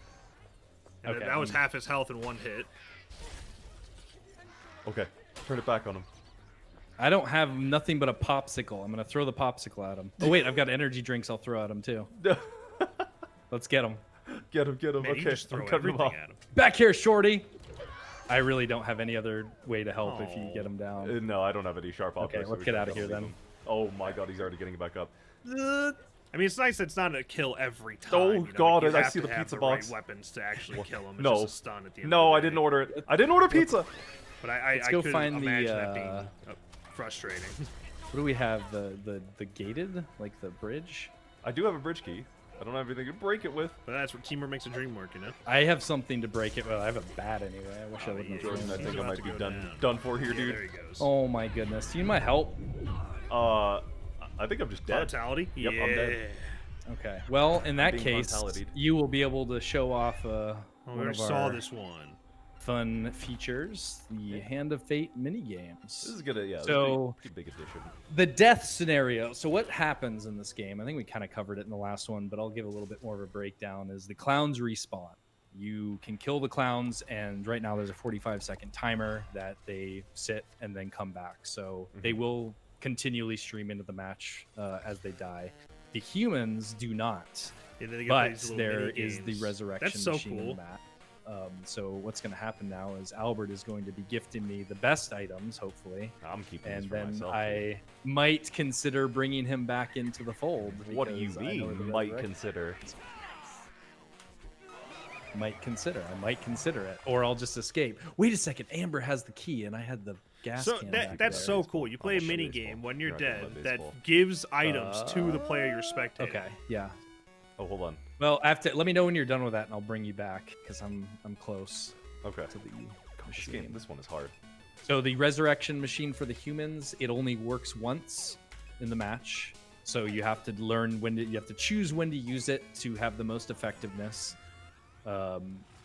A: And
C: Okay,
A: that was half his health in one hit.
B: Okay, turn it back on him.
C: I don't have nothing but a popsicle. I'm gonna throw the popsicle at him. Oh wait, I've got energy drinks. I'll throw at him too. Let's get him.
B: Get him, get him.
A: Man, you
B: Okay,
A: just throw
B: I'm cutting him
A: everything
B: off.
A: at him.
C: Back here, Shorty. I really don't have any other way to help if you get him down.
B: No, I don't have any sharp objects. so
C: let's
B: we
C: get
B: can't
C: out of here
B: leave
C: then.
B: him. Oh my god, he's already getting back up.
A: I mean, it's nice that it's not a kill every time.
B: Oh,
A: you know,
B: God,
A: like, you
B: I
A: have
B: see
A: to
B: the
A: have
B: pizza
A: the
B: box.
A: Right weapons to actually kill him. It's
B: No.
A: just a stun at the end.
B: No,
A: of the
B: I
A: day.
B: didn't order it. I didn't order pizza.
A: But I
C: Let's go
A: couldn't
C: find the,
A: imagine that being frustrating.
C: What do we have? The gated, like the bridge.
B: I do have a bridge key. I don't have anything to break it with.
A: But that's what teamwork makes a dream work, you know.
C: I have something to break it. Well, I have a bat anyway. I wish I
A: Oh,
C: wouldn't
A: yeah,
C: have
B: Jordan,
C: thrown
B: I
C: it.
A: He's
B: think I
A: about
B: might
A: to
B: be
A: go
B: done
A: down.
B: for here,
A: Yeah,
B: dude.
A: there he goes.
C: Oh my goodness! Do you need my help?
B: I think I'm just dead.
A: Vitality?
B: Yep,
A: yeah.
B: I'm dead.
C: Okay. Well, in that
B: being
C: case,
B: mentality'd.
C: you will be able to show off
A: Oh, we
C: one
A: already
C: of
A: saw
C: our
A: this one.
C: fun features, the Hand of Fate mini games.
B: This is gonna, yeah.
C: So-
B: this is a pretty big addition.
C: The death scenario. So what happens in this game? I think we kind of covered it in the last one, but I'll give a little bit more of a breakdown. Is the clowns respawn? You can kill the clowns, and right now there's a 45-second timer that they sit and then come back. So they will continually stream into the match as they die. The humans do not,
A: Yeah, they get
C: but
A: these little
C: there
A: mini
C: is the
A: games.
C: resurrection
A: That's so
C: machine in
A: cool.
C: the map. So what's going to happen now is Albert is going to be gifting me the best items, hopefully.
B: I'm keeping
C: And
B: this for
C: then
B: myself.
C: I might consider bringing him back into the fold.
B: What do you
C: because I know
B: mean?
C: the
B: Might
C: resurrection-
B: consider.
C: Might consider. I might consider it, or I'll just escape. Wait a second. Amber has the key, and I had the gas
A: So
C: can.
A: that's
C: back
A: so
C: there.
A: cool. You play a
B: shit,
A: mini
B: baseball.
A: game when you're
B: You're not talking
A: dead
B: about
A: that
B: baseball.
A: gives items to the player you're spectating.
C: Okay. Yeah.
B: Oh, hold on.
C: Well, after let me know when you're done with that, and I'll bring you back because I'm close
B: Okay.
C: to the
B: This
C: machine.
B: game, this one is hard.
C: So the resurrection machine for the humans, it only works once in the match. So you have to learn when to, you have to choose when to use it to have the most effectiveness.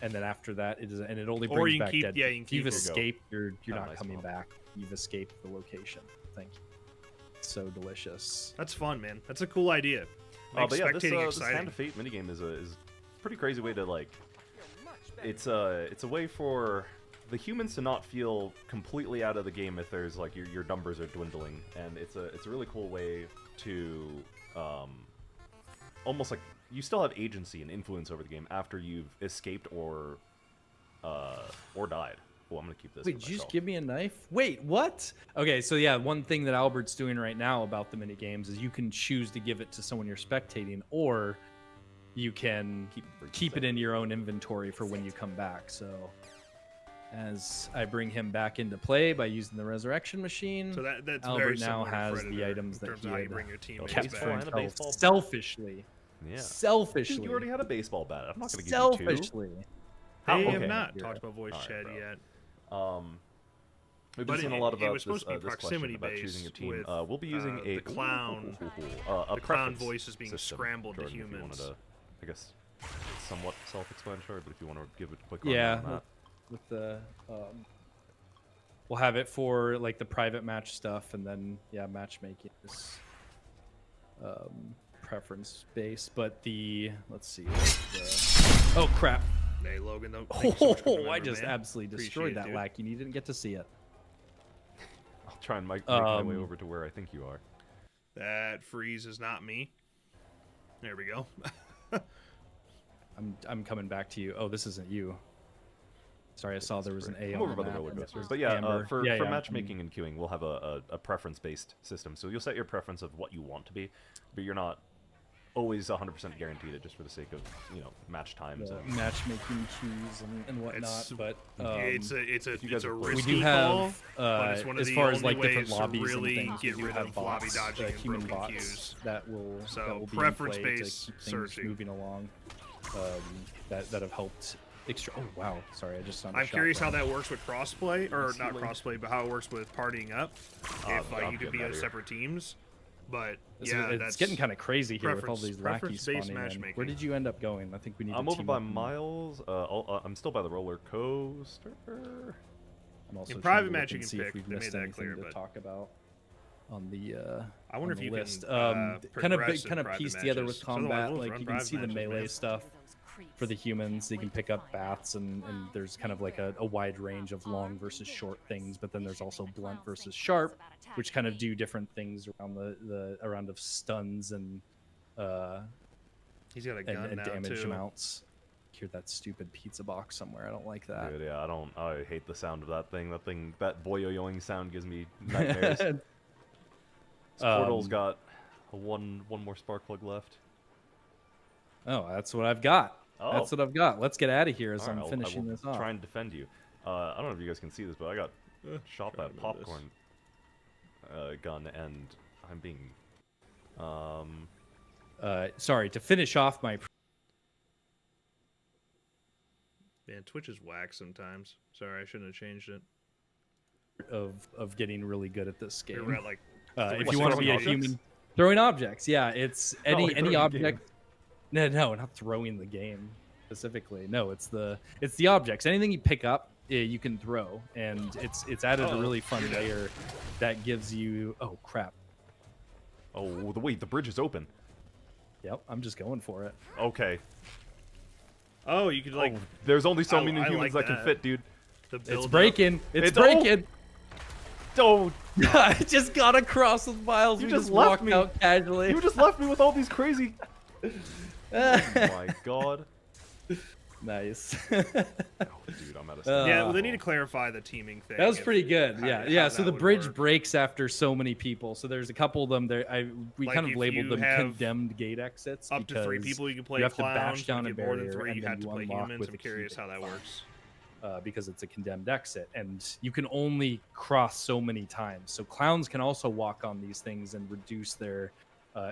C: And then after that, it is, and it only
A: Or
C: brings
A: you can
C: back
A: keep-
C: dead.
A: yeah, you can
C: If you've
A: keep-
B: Here you go.
C: escaped, you're
B: Have a
C: not
B: nice
C: coming
B: one.
C: back. You've escaped the location. Thank you. It's so delicious.
A: That's fun, man. That's a cool idea. Makes
B: But yeah, this
A: spectating
B: this
A: exciting.
B: Hand of Fate minigame is a pretty crazy way to like. It's a way for the humans to not feel completely out of the game if there's like your numbers are dwindling, and it's a really cool way to almost like you still have agency and influence over the game after you've escaped or died. Well, I'm gonna keep this.
C: Wait,
B: for
C: did you just
B: myself.
C: give me a knife? Wait, what? Okay, so yeah, one thing that Albert's doing right now about the mini games is you can choose to give it to someone you're spectating, or you can keep it in your own inventory for when you come back. So as I bring him back into play by using the resurrection machine,
A: So that's
C: Albert
A: very
C: now
A: similar to
C: has
A: Predator
C: the items
A: in
C: that
A: terms
C: he
A: of how you
C: had
A: bring your teammates
B: kept
C: kept
B: for
C: for
B: and a
A: back.
C: himself
B: baseball bat.
C: selfishly.
B: Yeah.
C: Selfishly.
B: Dude, you already had a baseball bat. I'm not gonna give you two.
C: Selfishly.
B: How-
A: They
B: okay.
A: have not
C: You're
A: talked
C: right.
A: about voice
B: Alright,
A: chat
B: bro.
A: yet.
B: We've
A: But
B: been seeing
A: it-
B: a lot
A: it
B: about
A: was supposed to be
B: this question
A: proximity
B: about
A: based
B: choosing a team.
A: with,
B: We'll be using
A: the clown.
B: a
A: the clown
B: preference
A: voice is being
B: system,
A: scrambled to
B: Jordan, if you
A: humans.
B: wanted to, I guess it's somewhat self-explanatory, but if you want to give it a quick
C: Yeah,
B: rundown on that.
C: with the we'll have it for like the private match stuff, and then yeah, matchmaking is preference based. But the let's see, oh crap!
A: Hey, Logan, though. thank you so much for coming
C: I
A: over,
C: just
A: man.
C: absolutely
A: Appreciate
C: destroyed
A: it,
C: that
A: dude.
C: lack. You didn't get to see it.
B: I'll try and make my way
C: Um,
B: over to where I think you are.
A: That freeze is not me. There we go.
C: I'm coming back to you. Oh, this isn't you. Sorry, I saw there was an A
B: I'm
C: on
B: over
C: the
B: by the
C: map,
B: roller
C: and it
B: coasters.
C: was
B: But yeah,
C: amber.
B: for
C: Yeah,
B: matchmaking and queuing, we'll have a preference-based system. So you'll set your preference of what you want to be, but you're not always 100% guaranteed it just for the sake of, you know, match times.
C: the
B: And
C: matchmaking queues and whatnot.
A: It's-
C: But
A: it's a
B: you guys
A: it's a
B: are- we
C: we
A: risky
C: do
A: call,
C: have
A: but it's one of
C: as
A: the
C: far as
A: only
C: like different
A: ways to
C: lobbies
A: really
C: and things,
A: get
C: we do
A: rid
C: have
A: of lobby
C: bots,
A: dodging and
C: human
A: broken
C: bots
A: queues.
C: that will
A: So,
C: be in play to
A: preference-based
C: keep things
A: searching.
C: moving along. That have helped. Oh wow, sorry, I just.
A: I'm curious how that works with crossplay, or not crossplay, but how it works with partying up. If
B: I'm
A: you could be
B: getting
A: on
B: out of here.
A: separate teams, but
C: It's,
A: yeah,
C: it's
A: that's
C: getting kind of crazy here with all
A: preference-
C: these lackeys
A: preference-based
C: spawning in.
A: matchmaking.
C: Where did you end up going? I think we need.
B: I'm
C: to
B: over
C: team
B: by
C: up and-
B: Miles. I'm still by the roller coaster.
C: I'm also
A: In
C: trying
A: private
C: to look
A: match you
C: and
A: can
C: see if
A: pick.
C: we've
A: They
C: missed
A: made that
C: anything
A: clear,
C: to
A: but-
C: talk about on the.
A: I wonder
C: on
A: if you
C: the list.
A: can
C: kind
A: progress in
C: of
A: private
C: piece together
A: matches.
C: with
A: 'Cause otherwise
C: combat.
A: we'll
C: Like
A: run
C: you can
A: private
C: see the
A: matches,
C: melee
A: man.
C: stuff for the humans. You can pick up bats, and there's kind of like a wide range of long versus short things. But then there's also blunt versus sharp, which kind of do different things around the around of stuns and
A: He's got a gun
C: and
A: now
C: damage
A: too.
C: amounts. Hear that stupid pizza box somewhere. I don't like that.
B: Dude, yeah, I hate the sound of that thing. That boyo-yoing sound gives me nightmares. This portal's got one more spark plug left.
C: Oh, that's what I've got.
B: Oh.
C: That's what I've got. Let's get out of here as
B: All right,
C: I'm
B: I
C: finishing
B: will
C: this off.
B: try and defend you. I don't know if you guys can see this, but I got shot by a
A: try to move
B: popcorn gun, and I'm being
C: Sorry, to finish off my
A: Man, Twitch is whack sometimes. Sorry, I shouldn't have changed it.
C: of getting really good at this
A: We
C: game.
A: were at like
C: If you want to
B: throwing
C: be a
B: objects?
C: human, throwing objects, yeah, it's any
B: like throwing the
C: object. No, not throwing the game specifically. No, it's the objects. Anything you pick up, you can throw, and it's added a really fun layer that gives you. Oh crap!
B: Oh, wait, the bridge is open.
C: Yep, I'm just going for it.
B: Okay.
A: Oh, you could like
B: There's only so
A: I-
B: many
A: I
B: humans
A: like
B: that can
A: that.
B: fit, dude.
A: the
C: It's
A: build
C: breaking. It's
B: It's-
C: breaking.
B: Oh,
C: I just got across with Miles.
B: You
C: We
B: just
C: just
B: left
C: walked
B: me.
C: out casually.
B: you just left me with all these crazy. Oh my god.
C: Nice.
B: Oh, dude, I'm out of steam.
A: Yeah, well, they need to clarify the teaming thing.
C: That was
A: if-
C: pretty good.
A: how-
C: Yeah,
A: how
C: yeah.
A: that
C: So the
A: would
C: bridge
A: work.
C: breaks after so many people. So there's a couple of them there. We
A: Like,
C: kind of
A: if
C: labeled
A: you
C: them
A: have
C: condemned gate exits.
A: Up to 3
C: because
A: people you can play
C: you have to
A: clowns.
C: bash down
A: if
C: a
A: you get more than
C: barrier,
A: 3,
C: and
A: you
C: then
A: have to
C: you
A: play
C: unlock
A: humans.
C: with
A: I'm
C: a key
A: curious
C: that
A: how that
C: you
A: works.
C: because it's a condemned exit, and you can only cross so many times. So clowns can also walk on these things and reduce their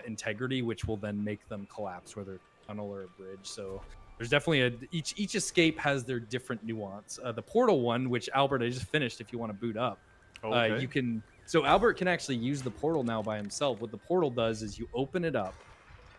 C: integrity, which will then make them collapse, whether it's a tunnel or a bridge. So there's definitely each escape has their different nuance. The portal one, which Albert, I just finished. If you want to boot up,
B: Okay.
C: you can. So Albert can actually use the portal now by himself. What the portal does is you open it up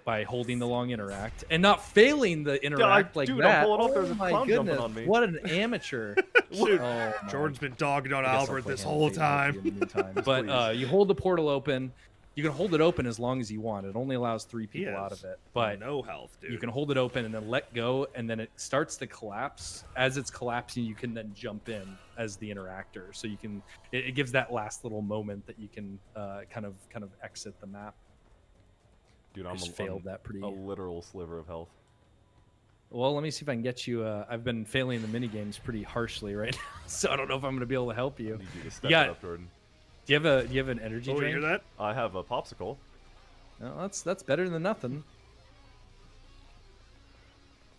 C: by holding the long interact and not failing the interact like
B: dude, I'm
C: that.
B: pulling off,
C: Oh
B: there's a
C: my
B: clown jumping
C: goodness!
B: on me.
C: What an amateur!
A: Dude,
C: Oh, my
A: Jordan's been dogging on
C: I guess I'll
A: Albert
C: play
A: this
C: hand
A: whole
C: fade
A: time.
C: in the meantime. But you hold the portal open. You can hold it open as long as you want. It only allows 3
A: He
C: people out
A: has
C: of it. But
A: no health, dude.
C: you can hold it open and then let go, and then it starts to collapse. As it's collapsing, you can then jump in as the interactor. So you can. It gives that last little moment that you can kind of exit the map.
B: Dude,
C: I
B: I'm
C: just failed that pretty.
B: a literal sliver of health.
C: Well, let me see if I can get you. I've been failing the mini games pretty harshly right now, so I don't know if I'm going to be able to help
B: I
C: you.
B: need you to step
C: Yeah.
B: it up, Jordan.
C: Do you have an energy
A: Oh, you
C: drink?
A: hear that?
B: I have a popsicle.
C: No, that's better than nothing.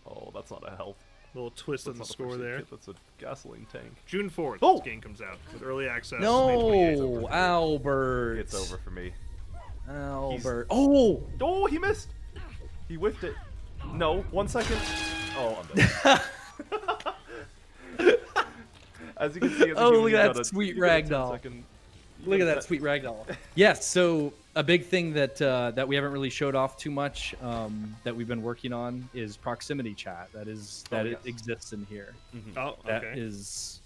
B: Oh, that's not a health.
A: Little twist on
B: That's
A: the
B: not a
A: score
B: first aid
A: there.
B: kit, that's a gasoline tank.
A: June 4th,
B: Oh!
A: this game comes out with early access. May 28th.
C: No, Albert.
B: It's over for me.
C: Albert. Oh,
B: Oh, he missed! He whiffed it. No, 1 second. Oh, I'm dead. As you can see,
C: Oh, look at that sweet ragdoll. Look at that sweet ragdoll. Yes, so a big thing that that we haven't really showed off too much that we've been working on is proximity chat. It exists in here.
A: Oh,
C: That
A: okay.
C: is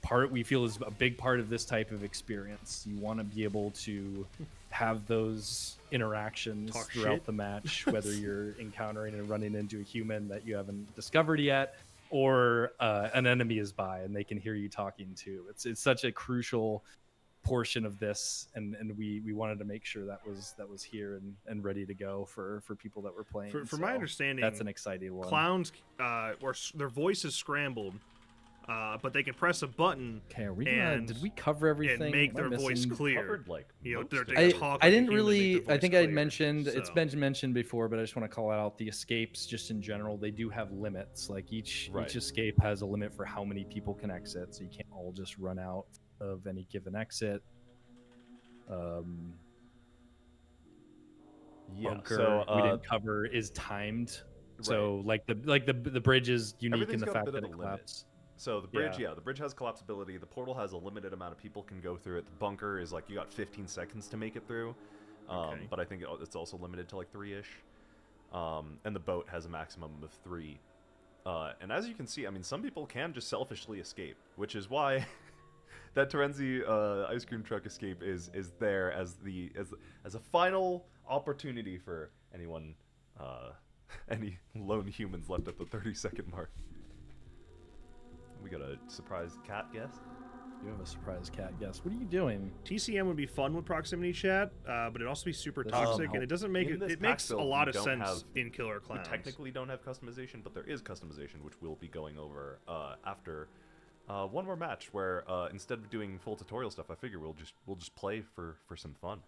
C: part we feel is a big part of this type of experience. You want to be able to have those interactions
A: Talk
C: throughout
A: shit.
C: the match, whether you're encountering and running into a human that you haven't discovered yet, or an enemy is by and they can hear you talking too. It's such a crucial portion of this, and we wanted to make sure that was here and ready to go for people that were playing.
A: For my understanding,
C: that's an exciting one.
A: Clowns, or their voice is scrambled, but they can press a button
C: Okay, are we
A: and-
C: did we cover everything?
A: and make
C: Am I
A: their voice
C: missing?
A: clear.
B: Covered, like,
A: You know,
B: most
A: they're-
B: of
A: they
B: it.
A: talk like
C: I
A: a
C: didn't
A: human to make
C: really.
A: their
C: I
A: voice
C: think I
A: clear,
C: mentioned it's
A: so-
C: been mentioned before, but I just want to call out the escapes. Just in general, they do have limits. Like each escape has a limit for how many people can exit, so you can't all just run out of any given exit.
B: Yeah,
C: Bunker
B: so
C: we didn't cover is timed. So like the bridge is unique in
B: Everything's
C: the
B: got a
C: fact
B: bit
C: that
B: of
C: it
B: a limit.
C: collapses.
B: So the bridge,
C: Yeah.
B: the bridge has collapsibility. The portal has a limited amount of people can go through it. The bunker is like you got 15 seconds to make it through,
A: Okay.
B: but I think it's also limited to like 3-ish. And the boat has a maximum of 3. And as you can see, I mean, some people can just selfishly escape, which is why that Terenzi ice cream truck escape is there as a final opportunity for anyone, any lone humans left at the 30-second mark. We got a surprise cat guess.
C: You have a surprise cat guess. What are you doing?
A: TCM would be fun with proximity chat, but it'd also be super toxic, and it doesn't make
B: in
A: it.
B: this
A: It
B: pack
A: makes a
B: build,
A: lot
B: we
A: of
B: don't
A: sense
B: have-
A: in Killer
B: We
A: Clowns.
B: technically don't have customization, but there is customization, which we'll be going over after one more match. Where instead of doing full tutorial stuff, I figure we'll just play for some fun.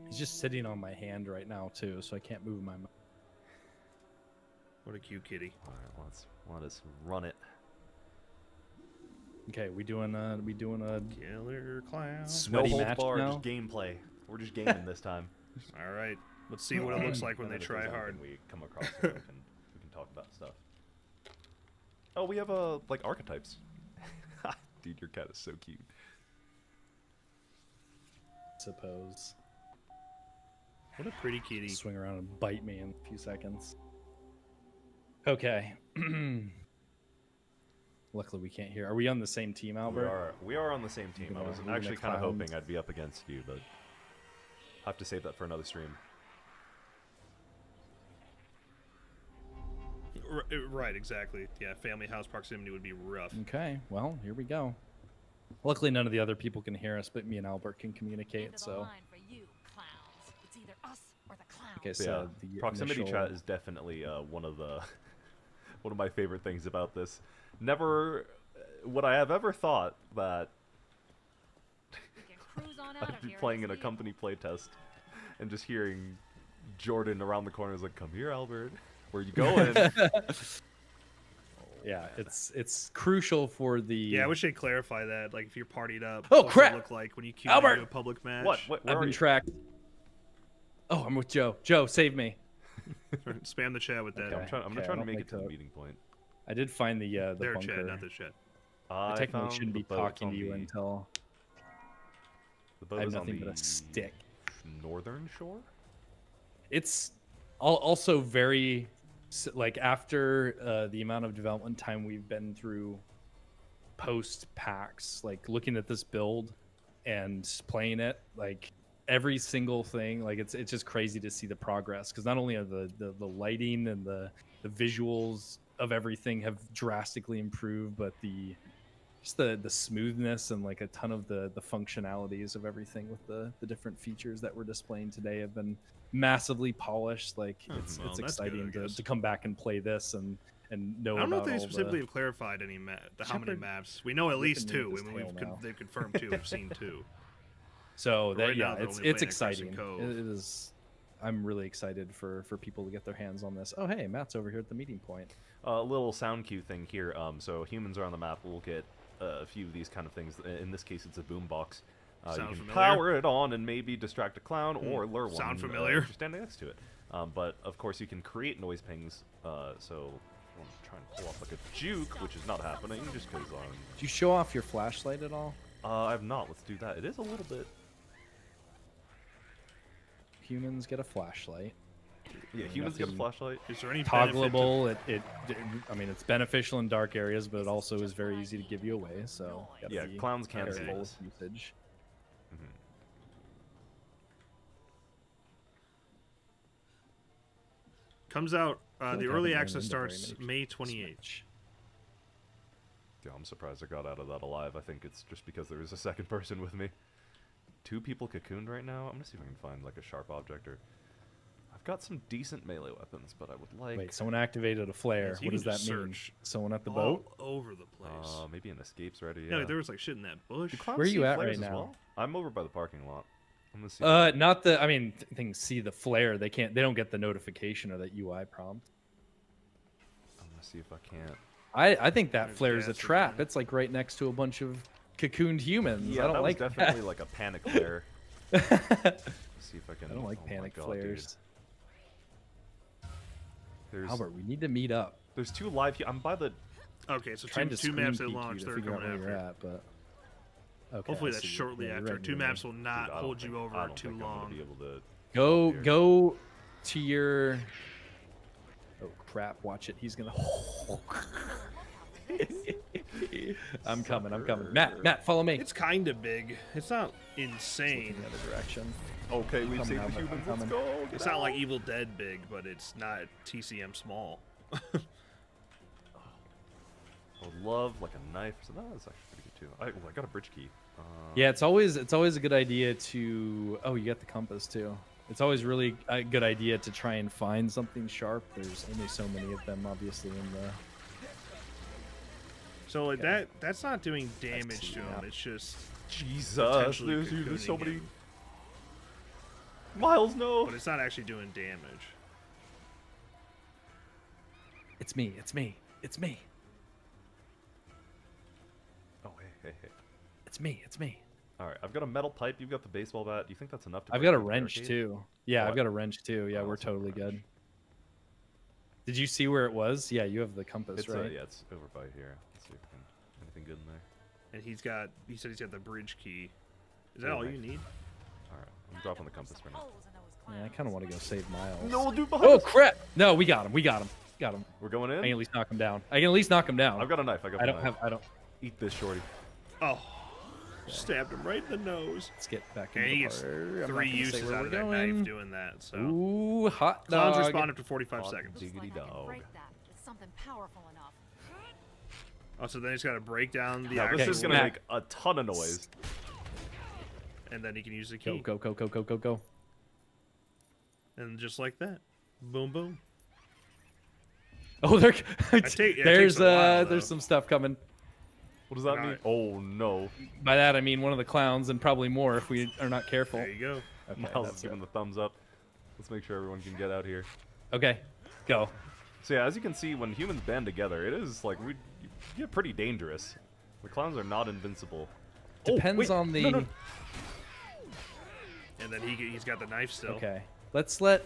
C: He's just sitting on my hand right now too, so I can't move my.
A: What a cute kitty.
B: All right, let us run it.
C: Okay, we doing a
A: Killer Clowns.
C: Sweaty
B: no holds
C: match
B: barred,
C: now?
B: just gameplay. We're just gaming this time.
A: All right, let's see what it looks like when they
B: And if
A: try
B: there's
A: hard.
B: anything we come across, then we can talk about stuff. Oh, we have like archetypes. Dude, your cat is so cute.
C: suppose.
A: What a pretty kitty.
C: Swing around and bite me in a few seconds. Okay. Luckily, we can't hear. Are we on the same team, Albert?
B: We are on the same team. I was
C: We're gonna
B: actually kind of
C: Clowns.
B: hoping I'd be up against you, but I have to save that for another stream.
A: Right, exactly. Yeah, family house proximity would be rough.
C: Okay. Well, here we go. Luckily, none of the other people can hear us, but me and Albert can communicate.
D: End of the
C: So,
D: line for you, clowns. It's either us or the clowns.
C: like I
B: So,
C: said,
B: yeah,
C: the
B: proximity
C: initial-
B: chat is definitely one of my favorite things about this. Never would I have ever thought that
D: We can cruise on out
B: I'd
D: of
B: be
D: here
B: playing
D: in
B: in a
D: this
B: company playtest and just hearing Jordan around the corner is like, "Come here, Albert. Where you going?"
C: Yeah, it's crucial for the.
A: Yeah, I wish they'd clarify that. Like, if you're partied up,
C: Oh,
A: what's it
C: crap!
A: look like when you queue
C: Albert!
A: into a public match?
B: What? Where
C: I've
B: are
C: been
B: you?
C: tracked. Oh, I'm with Joe. Joe, save me.
A: Spam the chat with that.
B: Okay, I'm
C: Okay,
B: gonna
C: I
B: try to
C: don't
B: make
C: like
B: it to the
C: to-
B: meeting point.
C: I did find the
A: Their
C: bunker.
A: chat, not this chat.
C: I technically
B: found
C: shouldn't
B: the
C: be
B: boat
C: talking
B: on
C: to you
B: the-
C: until
B: the boat
C: I have
B: is on
C: nothing but
B: the
C: a stick.
B: northern shore.
C: It's also very like after the amount of development time we've been through post packs, like looking at this build and playing it, like every single thing, like it's just crazy to see the progress, because not only are the lighting and the visuals of everything have drastically improved, but the just the smoothness and like a ton of the functionalities of everything with the different features that we're displaying today have been massively polished. Like
A: Oh,
C: it's
A: well, that's good,
C: exciting
A: I guess.
C: to come back and play this and know
A: I don't know if
C: about
A: they
C: all
A: specifically
C: the...
A: have clarified how many
C: Shepherd
A: maps. We know at least
C: ripping me
A: 2.
C: with
A: I
C: his
A: mean,
C: tail now.
A: they've confirmed 2. We've seen 2.
C: So
A: But
C: that
A: right now
C: yeah,
A: they're
C: it's
A: only playing at Crescent
C: exciting.
A: Cove.
C: It is. I'm really excited for people to get their hands on this. Oh hey, Matt's over here at the meeting point.
B: A little sound cue thing here. So humans are on the map. We'll get a few of these kind of things. In this case, it's a boombox. You
A: Sound
B: can
A: familiar?
B: power it on and maybe distract a clown or lure one.
A: Sound familiar?
B: If you're standing next to it. But of course, you can create noise pings. So I'm trying to pull off like a juke, which is not happening just because
C: Do you show off your flashlight at all?
B: I have not. Let's do that. It is a little bit.
C: Humans get a flashlight.
B: Yeah, humans get a flashlight.
A: Is there any benefit to-
C: Toggleable. I mean, it's beneficial in dark areas, but it also is very easy to give you away. So gotta
B: Yeah,
C: be
B: clowns can't see
C: careful
B: this.
C: with usage.
A: Comes out.
C: like
A: The
C: I
A: early
C: haven't ran
A: access
C: into very
A: starts
C: many
A: May
C: people this
A: 28th.
C: much.
B: Yeah, I'm surprised I got out of that alive. I think it's just because there was a second person with me. 2 people cocooned right now. I'm gonna see if I can find like a sharp object or. I've got some decent melee weapons, but I would like.
C: Wait, someone activated a flare.
A: Yes, you
C: What does
A: can
C: that
A: just
C: mean?
A: search
C: Someone at the
A: all
C: boat?
A: over the place.
B: Maybe an escape's ready.
A: Yeah, like, there was like shit in that bush.
B: Do clowns
C: Where are you
B: see
C: at
B: flares
C: right
B: as
C: now?
B: well? I'm over by the parking lot. I'm gonna see. if I can-
C: Not the. I mean, things see the flare. They can't. They don't get the notification or that UI prompt.
B: I'm gonna see if I can't.
C: I think that
A: There's
C: flare is a
A: gas
C: trap.
A: again.
C: It's like right next to a bunch of cocooned humans.
B: Yeah,
C: I don't
B: that
C: like
B: was definitely like a panic flare.
C: that.
B: Let's see if I can.
C: I don't like
B: oh my
C: panic
B: God,
C: flares.
B: dude. There's
C: Albert, we need to meet up.
B: there's 2 live. I'm by the.
A: Okay, so
C: Trying to
A: two
C: screen
A: maps at
C: peek
A: launch
C: you
A: that
C: to
A: are
C: figure out
A: coming
C: where you're
A: after.
C: at, but okay,
A: Hopefully
C: I
A: that's
C: see you.
A: shortly
C: Yeah, you're
A: after.
C: right
A: 2
C: near me.
A: maps will not
B: Dude, I don't
A: hold you
B: think- I
A: over
B: don't
A: too
B: think I'm gonna
A: long.
B: be able to
C: Go
B: here.
C: go to your. Oh crap! Watch it. He's gonna. I'm coming. I'm coming. Matt, follow me.
A: It's kind of big. It's not insane.
C: in the other direction.
B: Okay, we've
C: coming,
B: saved the
C: Albert, I'm
B: humans. Let's
C: coming.
B: go.
A: It's not like Evil Dead big, but it's not TCM small.
B: I would love like a knife. So that's actually pretty good too. I got a bridge key.
C: Yeah, it's always a good idea to. Oh, you got the compass too. It's always really a good idea to try and find something sharp. There's only so many of them, obviously, in the.
A: So like
C: Okay.
A: that's not doing damage
C: see
A: to him.
C: now.
A: It's just,
B: Jesus,
A: potentially
B: there's so
A: cocooning
B: many.
A: him.
B: Miles, no.
A: but it's not actually doing damage.
C: It's me. It's me. It's me.
B: Oh, hey.
C: It's me. It's me.
B: All right, I've got a metal pipe. You've got the baseball bat. Do you think that's enough to?
C: I've
B: break
C: got a
B: through the
C: wrench
B: barricade?
C: too. Yeah,
B: What?
C: I've got a wrench too. Yeah,
B: Oh,
C: we're
B: that's not a
C: totally
B: wrench.
C: good. Did you see where it was? Yeah, you have the compass,
B: It's
C: right?
B: yeah, it's over by here. Let's see if we can, anything good in there.
A: And he said he's got the bridge key. Is that
B: Yeah,
A: all
B: right.
A: you need?
B: All right, I'm dropping the compass for now.
C: Yeah, I kind of want to go save Miles.
B: No, dude, behind
C: Oh
B: us.
C: crap! No, we got him. We got him. Got him.
B: We're going
C: I can
B: in.
C: at least knock him down. I can at least knock him down.
B: I've got a knife. I got.
C: I
B: a
C: don't
B: knife.
C: have. I don't.
B: Eat this, shorty.
A: Oh, stabbed him right in the nose.
C: Let's get back
A: And
C: into
A: he
C: the
A: gets
C: part. I'm not
A: 3
C: gonna say
A: uses
C: where
A: out
C: we're
A: of that
C: going.
A: knife doing that. So
C: Ooh, hot
A: clowns
C: dog.
A: respond after 45
B: Hot
A: seconds.
B: Diggity
D: Looks like I can
B: dog.
D: break that with something powerful enough.
A: Oh, so then he's got to break down the
B: Now
A: actual,
B: this is gonna
C: smack.
B: make a ton of noise.
A: and then he can use the
C: Go
A: key.
C: go go go go go go.
A: And just like that, boom, boom.
C: Oh, there.
A: it takes
C: there's
A: a while, though.
C: there's some stuff coming.
B: What does that mean?
A: Alright.
B: Oh no!
C: By that I mean one of the clowns, and probably more if we are not careful.
A: There you go.
C: Okay,
B: Miles
C: that's
B: is giving
C: good.
B: the thumbs up. Let's make sure everyone can get out here.
C: Okay, go.
B: So yeah, as you can see, when humans band together, it is like we get pretty dangerous. The clowns are not invincible.
C: Depends
B: wait,
C: on the.
B: no.
A: And then he's got the knife still.
C: Okay, let's let.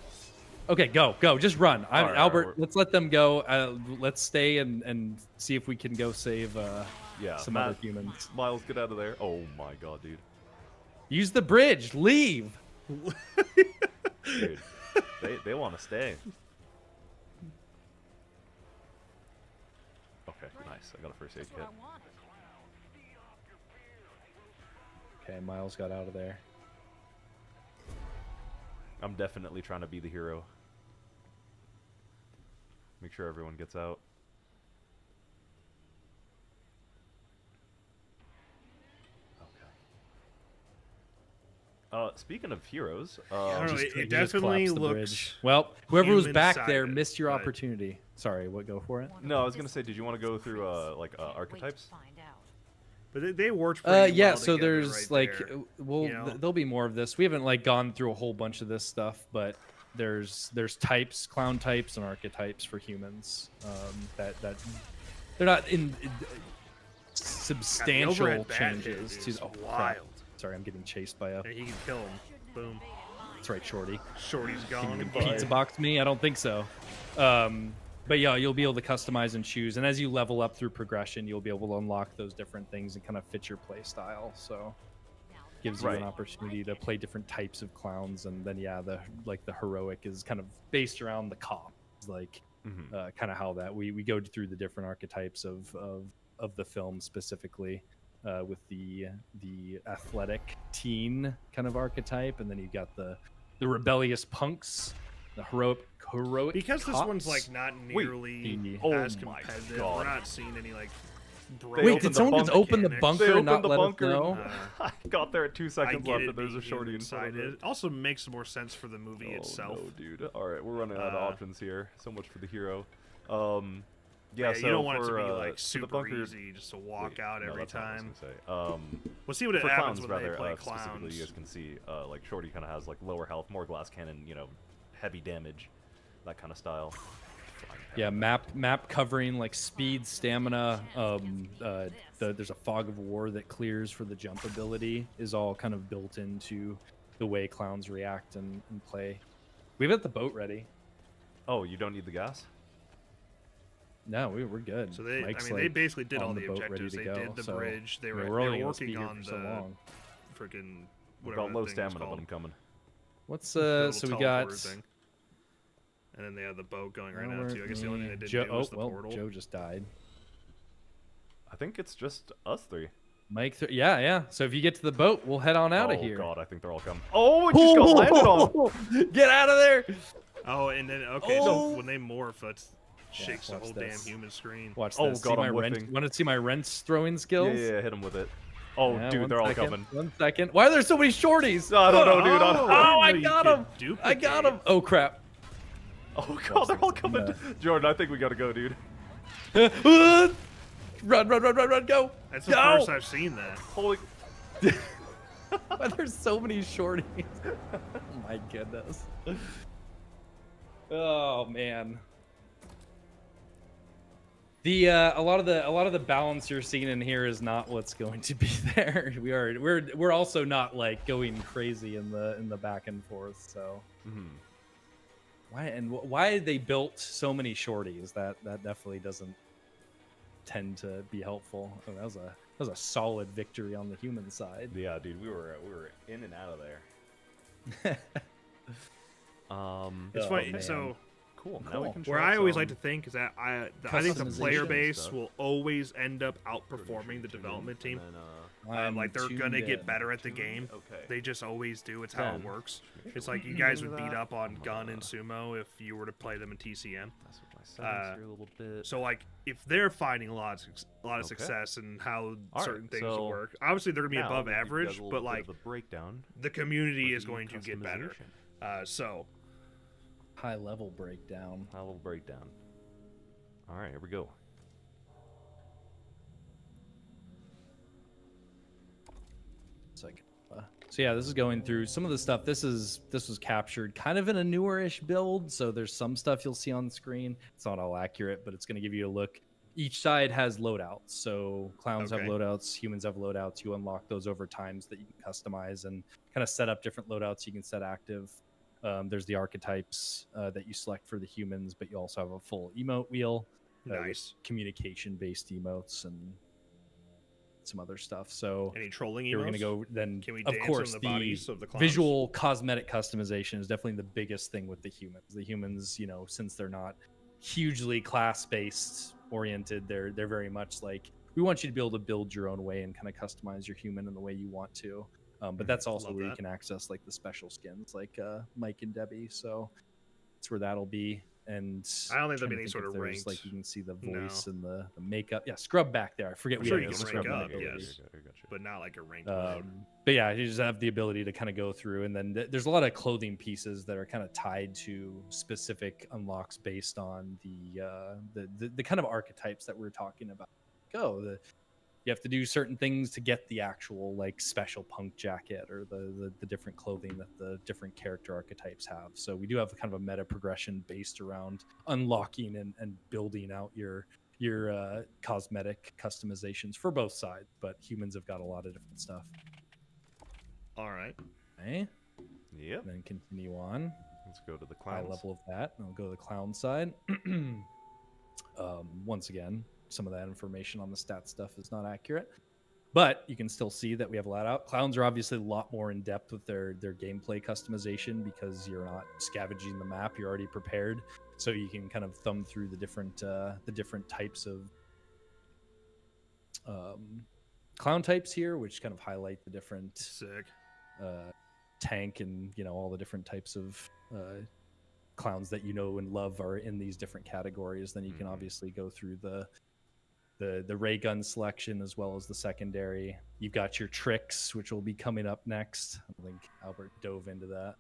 C: Okay, go. Just run. I'm
B: Alright,
C: Albert.
B: alright,
C: Let's let them go. Let's stay and see if we can go save
B: Yeah,
C: some
B: Matt,
C: other humans.
B: Miles, get out of there. Oh my god, dude.
C: Use the bridge. Leave.
B: Dude, they want to stay. Okay, nice. I got a first aid
D: That's
B: kit.
D: what I wanted.
C: Okay, Miles got out of there.
B: I'm definitely trying to be the hero. Make sure everyone gets out. Speaking of heroes,
A: I don't know,
C: Just-
A: it
C: he just
A: definitely
C: collapsed the
A: looks.
C: bridge. Well, whoever was back there
A: human-sided,
C: missed your
A: but-
C: opportunity. Sorry, what? Go for it.
B: no, I was gonna say, did you want to go through archetypes?
A: But they worked pretty
C: Yeah.
A: well
C: So
A: together
C: there's
A: right
C: like,
A: there.
C: well,
A: you know?
C: there'll be more of this. We haven't like gone through a whole bunch of this stuff, but there's types, clown types, and archetypes for humans. That they're not in substantial
A: overhead bat hit
C: changes to.
A: is
C: Oh, crap.
A: wild.
C: Sorry, I'm getting chased by a.
A: And he can kill him. Boom.
C: That's right, Shorty.
A: Shorty's
C: Can
A: gone.
C: you
A: Goodbye.
C: pizza box me? I don't think so. But yeah, you'll be able to customize and choose, and as you level up through progression, you'll be able to unlock those different things and kind of fit your play style. So gives you
B: Right.
C: an opportunity to play different types of clowns, and then yeah, the heroic is kind of based around the cop. It's like kind of how that we go through the different archetypes of the film specifically. With the athletic teen kind of archetype, and then you got the rebellious punks, the heroic
A: Because this
C: cops.
A: one's like not nearly
B: Oh
A: as
B: my
A: competitive.
B: God.
A: We're not seeing any like.
C: Wait,
B: opened
C: did
B: the
C: someone just
B: bunker
C: open the
A: mechanics.
C: bunker
B: They
C: and not
B: opened the
C: let
B: bunker.
C: us know?
A: Uh,
B: I got there at 2
A: I
B: seconds
A: get
B: left,
A: it
B: and there's a
A: being
B: shorty in front of
A: human-sided.
B: it.
A: It also makes more sense for the movie
B: Oh,
A: itself.
B: no, dude. All right, we're running out of
A: Uh,
B: options here. So much for the hero.
A: Yeah,
B: So
A: you don't want it
B: for,
A: to be
B: for
A: like
B: the
A: super
B: bunker,
A: easy just to walk
B: wait,
A: out
B: no,
A: every
B: that's not what I was
A: time.
B: gonna say.
A: We'll see what
B: For
A: happens
B: clowns,
A: when they
B: rather,
A: play
B: specifically,
A: clowns.
B: you guys can see, like Shorty kind of has like lower health, more glass cannon, heavy damage, that kind of style.
C: Yeah, map covering like speed, stamina. There's a fog of war that clears for the jump ability is all kind of built into the way clowns react and play. We've got the boat ready.
B: Oh, you don't need the gas?
C: No, we're good.
A: So they,
C: Mike's,
A: I mean, they
C: like,
A: basically did all
C: on
A: the
C: boat, ready
A: objectives.
C: to
A: They
C: go,
A: did the
C: so,
A: bridge. They
C: yeah,
A: were,
C: we're only gonna
A: working
C: be here
A: on
C: for
A: the
C: so long.
A: freaking
B: We've
A: whatever
B: got low
A: that thing is
B: stamina, but
A: called.
B: I'm coming.
C: What's
A: The little
C: so we got.
A: teleporter thing. And then they have the boat going right
C: Well,
A: now
C: we're-
A: too. I guess the only thing they didn't
C: Joe,
A: do was the
C: well,
A: portal.
C: Joe just died.
B: I think it's just us three.
C: Mike, yeah. So if you get to the boat, we'll head on out of here.
B: Oh god, I think they're all coming. Oh, it just got landed on.
C: Get out of there!
A: Oh, and then okay,
C: Oh!
A: so when they morph, that shakes the
C: watch
A: whole
C: this.
A: damn human screen.
C: Watch
B: Oh,
C: this.
B: God,
C: see my
B: I'm
C: wrench.
B: whiffing.
C: Want to see my wrench throwing
B: Yeah,
C: skills?
B: yeah, hit him with it. Oh,
C: Yeah,
B: dude,
C: one
B: they're all
C: second,
B: coming.
C: 1 second. Why are there so many shorties?
B: I don't know, dude. I don't know.
C: Oh, I
A: didn't know you
C: got
A: could
C: him! I got
A: duplicate.
C: him! Oh crap!
B: Oh god, they're all coming.
C: Yeah.
B: Jordan, I think we gotta go, dude.
C: Run, go!
A: That's the
C: Go!
A: first I've seen that.
B: Holy.
C: Why there's so many shorties? Oh my goodness. Oh man. The a lot of the balance you're seeing in here is not what's going to be there. We're also not like going crazy in the back and forth. So why they built so many shorties? That definitely doesn't tend to be helpful. Oh, that was a solid victory on the human side.
B: Yeah, dude, we were in and out of there.
A: It's
C: Oh,
A: funny.
C: man.
A: So
B: Cool. Now we
C: Cool.
B: can
A: where
B: try
A: I always
B: some
A: like to think is that I think the player
C: Customization
A: base
B: stuff.
A: will always end up outperforming the development team.
B: and then,
A: Like they're
C: too
A: gonna get
C: dead.
A: better at the game.
B: Okay.
A: They just always do. It's how it
B: Then,
A: works. It's like you guys would beat
B: that.
A: up on Gun and Sumo if you were to play them in TCM.
B: That's what my settings here a little bit.
A: So like if they're finding a lot of
B: Okay.
A: success and how
B: All
A: certain
B: right,
A: things will
B: so
A: work, obviously they're gonna be
B: Now,
A: above
B: we'll give you guys
A: average,
B: a little
A: but
B: bit
A: like
B: of a breakdown
A: the community
B: for
A: is
B: the
A: going to get better.
B: customization.
A: So
C: High level breakdown.
B: A little breakdown. All right, here we go.
C: So yeah, this is going through some of the stuff. This was captured kind of in a newer-ish build, so there's some stuff you'll see on the screen. It's not all accurate, but it's going to give you a look. Each side has loadouts. So clowns have
A: Okay.
C: loadouts, humans have loadouts. You unlock those over times that you can customize and kind of set up different loadouts you can set active. There's the archetypes that you select for the humans, but you also have a full emote wheel.
A: nice.
C: Communication-based emotes and some other stuff. So
A: Any trolling
C: here we're
A: emotes?
C: gonna go then.
A: Can we
C: Of
A: dance
C: course,
A: on the bodies of the clowns?
C: visual cosmetic customization is definitely the biggest thing with the humans. The humans, since they're not hugely class-based oriented, they're very much like, we want you to be able to build your own way and kind of customize your human in the way you want to. But that's also
A: Love
C: where you
A: that.
C: can access like the special skins, like Mike and Debbie. So that's where that'll be. and
A: I don't think there'll
C: trying
A: be
C: to
A: any
C: think
A: sort
C: if
A: of
C: there's,
A: ranked.
C: like you can see the
A: No.
C: voice and the makeup. Yeah, scrub back there. I forget
A: I'm
C: we
A: sure
C: have
A: you
C: the
A: can
C: scrub
A: rank up,
C: ability.
A: yes. But not like a ranked
C: Um,
A: mode.
C: but yeah, you just have the ability to kind of go through, and then there's a lot of clothing pieces that are kind of tied to specific unlocks based on the kind of archetypes that we're talking about. You have to do certain things to get the actual like special punk jacket or the different clothing that the different character archetypes have. So we do have kind of a meta progression based around unlocking and building out your cosmetic customizations for both sides, but humans have got a lot of different stuff.
A: All right.
C: Okay,
B: Yep.
C: and then continue on.
B: Let's go to the
C: High
B: clowns.
C: level of that, and I'll go to the clown side. Once again, some of that information on the stat stuff is not accurate, but you can still see that we have a lot out. Clowns are obviously a lot more in depth with their gameplay customization because you're not scavenging the map; you're already prepared, so you can kind of thumb through the different types of clown types here, which kind of highlight the different
A: Sick.
C: tank and all the different types of clowns that you know and love are in these different categories. Then you can obviously go through the ray gun selection as well as the secondary. You've got your tricks, which will be coming up next. I think Albert dove into that.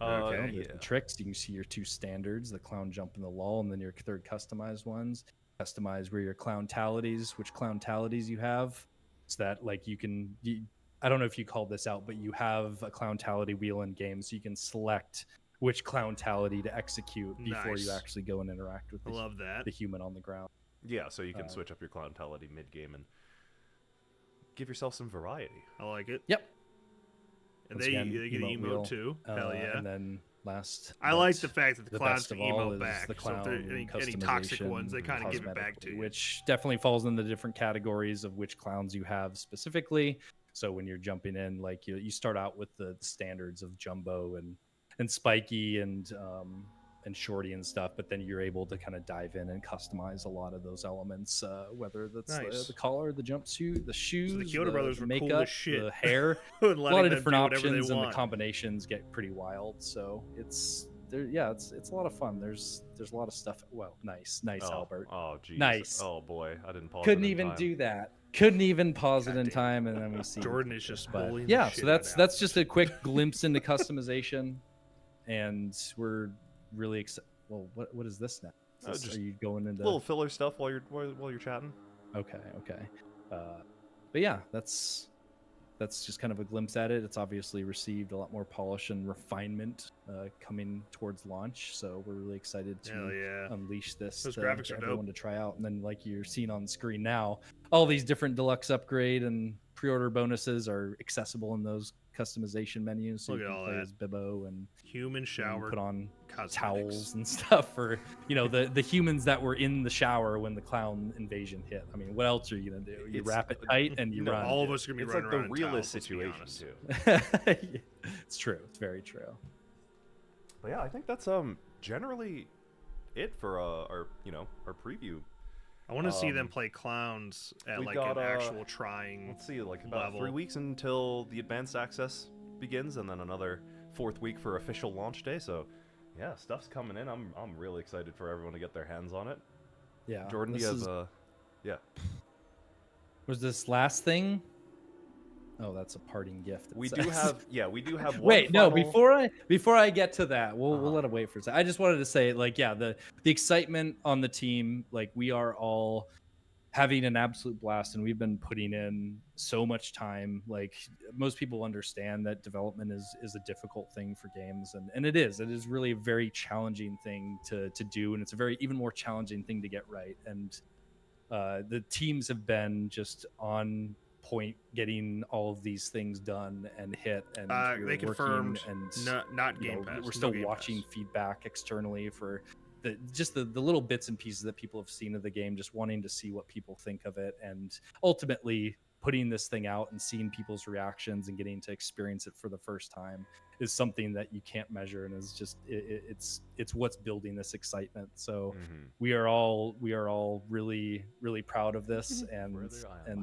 A: Okay.
C: There's the tricks. You can see your two standards: the clown jump and the lull, and then your third customized ones. Customize where your clowntalities, which clowntalities you have, so that like I don't know if you called this out, but you have a clowntality wheel in game, so you can select which clowntality to execute before you
A: Nice.
C: actually go and interact with
A: I love that.
C: the human on the ground.
B: Yeah, so you can switch up your clowntality mid-game and give yourself some variety.
A: I like it.
C: Yep.
A: And
C: Once
A: they
C: again,
A: get
C: emote
A: emote
C: wheel.
A: too. Hell yeah.
C: And then last,
A: I like
C: but
A: the fact that the clowns
C: best of
A: can
C: all
A: emote
C: is
A: back.
C: the
A: So if there
C: clown
A: are any toxic ones, they
C: customization
A: kind of give it back to
C: cosmetically,
A: you.
C: which definitely falls in the different categories of which clowns you have specifically. So when you're jumping in, like you start out with the standards of Jumbo and Spiky and Shorty and stuff, but then you're able to kind of dive in and customize a lot of those elements, whether that's
A: Nice.
C: the collar, the jumpsuit, the shoes,
A: the Kyoto Brothers
C: the
A: were cool
C: makeup,
A: as shit.
C: the hair.
A: And
C: A
A: letting
C: lot of
A: them
C: different
A: do whatever they
C: options, and the
A: want.
C: combinations get pretty wild. So it's a lot of fun. There's a lot of stuff. Well, nice, Albert.
B: Oh, geez.
C: Nice.
B: Oh, boy. I didn't pause
C: Couldn't
B: it in
C: even
B: time.
C: do that. Couldn't even pause it in
A: damn.
C: time, and then we see
A: Jordan is just
C: But
A: bullying the
C: yeah,
A: shit
C: so
A: out
C: that's
A: of
C: just a quick glimpse into customization, and we're really excited. Well, what is this now?
B: Just
C: Are you going into
B: little filler stuff while you're chatting.
C: Okay. But yeah, that's just kind of a glimpse at it. It's obviously received a lot more polish and refinement coming towards launch, so we're really excited
A: Hell
C: to
A: yeah.
C: unleash this
A: Those
C: to
A: graphics are
C: everyone
A: dope.
C: to try out. And then, like you're seeing on screen now, all these different deluxe upgrade and pre-order bonuses are accessible in those customization menus. So
A: Look
C: you
A: at
C: can
A: all
C: play
A: that.
C: as Bibbo and
A: Human
C: you
A: shower
C: put on
A: cosmetics.
C: towels and stuff for the humans that were in the shower when the clown invasion hit. I mean, what else are you gonna do? You
B: It's-
C: wap it tight and you
B: no,
C: run.
A: All of us are gonna be
B: It's
A: running
B: like the
A: around in
B: realist
A: towels, let's be
B: situation
A: honest.
B: too.
C: It's true. It's very true.
B: But yeah, I think that's generally it for our preview.
A: I want to see them play clowns at
B: we've
A: like
B: got,
A: an actual trying.
B: Let's see, like about
A: level.
B: 3 weeks until the advanced access begins, and then another 4th week for official launch day. So yeah, stuff's coming in. I'm really excited for everyone to get their hands on it.
C: Yeah.
B: Jordan, do you have yeah.
C: Was this last thing? Oh, that's a parting gift. it
B: We do
C: says.
B: have one
C: Wait, no,
B: final-
C: before I get to that, we'll
B: Uh-huh.
C: let it wait for a second. I just wanted to say, like, yeah, the excitement on the team, like, we are all having an absolute blast, and we've been putting in so much time. Like, most people understand that development is a difficult thing for games, and it is really a very challenging thing to do, and it's a very even more challenging thing to get right. And the teams have been just on point getting all of these things done and hit, and we're
A: They confirmed
C: working and
A: not
C: you
A: Game
C: know,
A: Pass.
C: we're
A: no
C: still
A: Game
C: watching
A: Pass.
C: feedback externally for the little bits and pieces that people have seen of the game, just wanting to see what people think of it, and ultimately putting this thing out and seeing people's reactions and getting to experience it for the first time is something that you can't measure, and is just it's what's building this excitement. So we are all really proud of this, and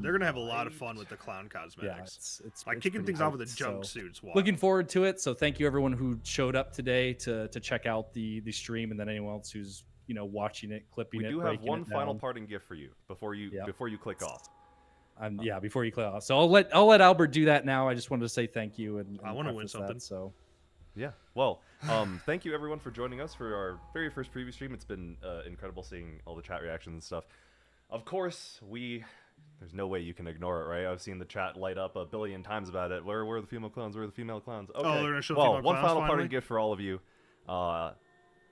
A: they're gonna have a lot of fun with the clown cosmetics.
C: Yeah, it's
A: like
C: it's
A: kicking
C: pretty
A: things off with the
C: hyped.
A: jumpsuits.
C: So, looking forward to it. So thank you everyone who showed up today to check out the stream, and then anyone else who's watching it, clipping it.
B: We do have one final parting gift for you before you click off.
C: Before you click off. So I'll let Albert do that now. I just wanted to say thank you, and
A: I want to win something.
C: So
B: yeah, well, thank you everyone for joining us for our very first preview stream. It's been incredible seeing all the chat reactions and stuff. Of course, there's no way you can ignore it, right? I've seen the chat light up a billion times about it. Where are the female clowns? Where are the female clowns? Okay.
A: Oh, they're gonna show
B: well,
A: female
B: one
A: clowns
B: final
A: finally?
B: parting gift for all of you.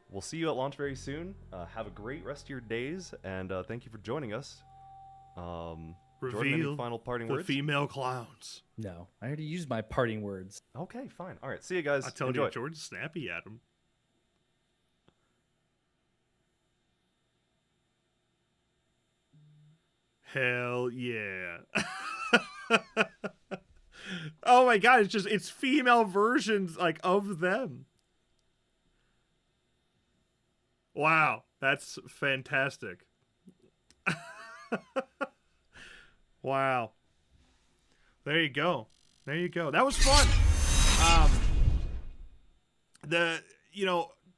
B: We'll see you at launch very soon. Have a great rest of your days, and thank you for joining us. Jordan, any final parting words?
A: The female clowns.
C: no, I already used my parting words.
B: Okay, fine. All right, see you guys.
A: I told
B: Enjoy.
A: you, Jordan's snappy at him. Hell yeah. Oh my god, it's female versions like of them. Wow, that's fantastic. Wow. There you go. There you go. That was fun.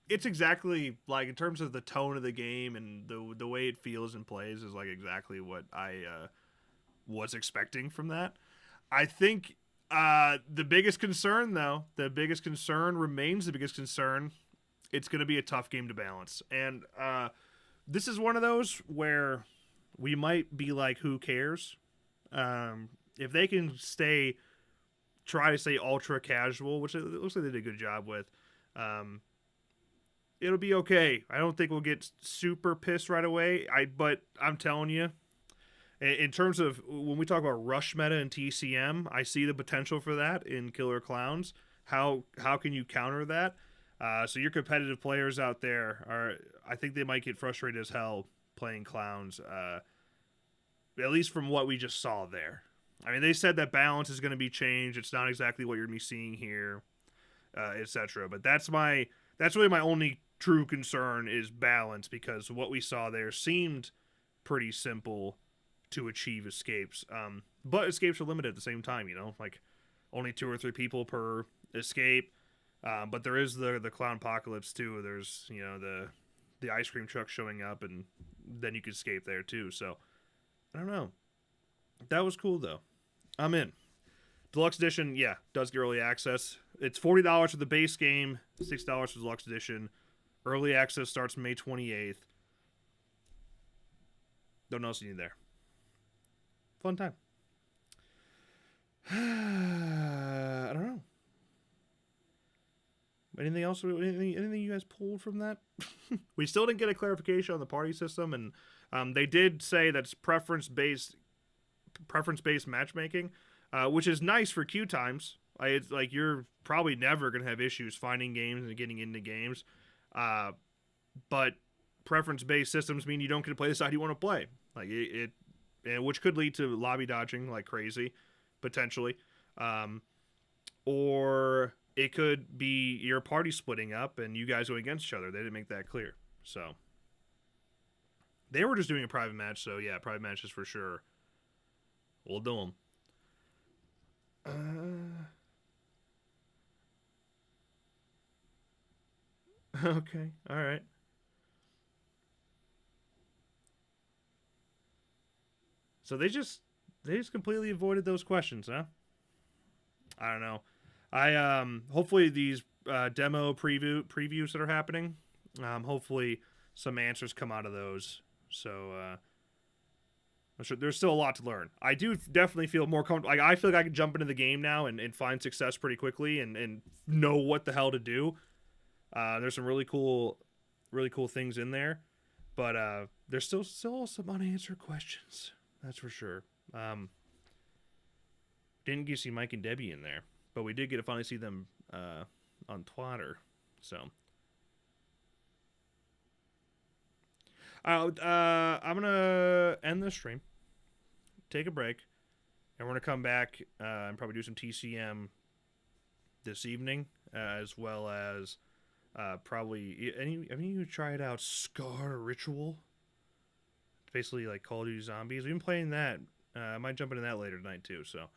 A: It's exactly like in terms of the tone of the game and the way it feels and plays is like exactly what I was expecting from that. I think the biggest concern remains the biggest concern. It's going to be a tough game to balance. And this is one of those where we might be like, who cares? If they can try to stay ultra casual, which it looks like they did a good job with, it'll be okay. I don't think we'll get super pissed right away. But I'm telling you, in terms of when we talk about rush meta and TCM, I see the potential for that in Killer Klowns. How can you counter that? So your competitive players out there I think they might get frustrated as hell playing Klowns. At least from what we just saw there. I mean, they said that balance is going to be changed. It's not exactly what you're going to be seeing here, etc. But that's really my only true concern is balance, because what we saw there seemed pretty simple to achieve escapes. But escapes are limited at the same time, like only 2 or 3 people per escape. But there is the clown apocalypse too. There's the ice cream truck showing up, and then you can escape there too. So I don't know. That was cool though. I'm in. Deluxe Edition, yeah, does get early access. It's $40 for the base game, $6 for the Deluxe Edition. Early access starts May 28th. Don't know what else you need there. Fun time. I don't know. Anything else? Anything you guys pulled from that? We still didn't get a clarification on the party system, and they did say that it's preference-based matchmaking, which is nice for queue times. It's like you're probably never going to have issues finding games and getting into games. But preference-based systems mean you don't get to play the side you want to play. Like which could lead to lobby dodging like crazy, potentially. Or it could be your party splitting up and you guys going against each other. They didn't make that clear. So they were just doing a private match. So yeah, private matches for sure. We'll do them. Okay. All right. So they just completely avoided those questions, huh? I don't know. I hopefully these demo previews that are happening, hopefully some answers come out of those. So I'm sure there's still a lot to learn. I do definitely feel more comfortable. Like I feel like I can jump into the game now and find success pretty quickly and know what the hell to do. There's some really cool things in there, but there's still some unanswered questions. That's for sure. Didn't get to see Mike and Debbie in there, but we did get to finally see them on Twitter. So I'm gonna end the stream, take a break, And we're going to come back and probably do some TCM this evening, as well as probably... Have you tried out Scar Ritual? It's basically like Call of Duty Zombies. We've been playing that. I might jump into that later tonight, too. So,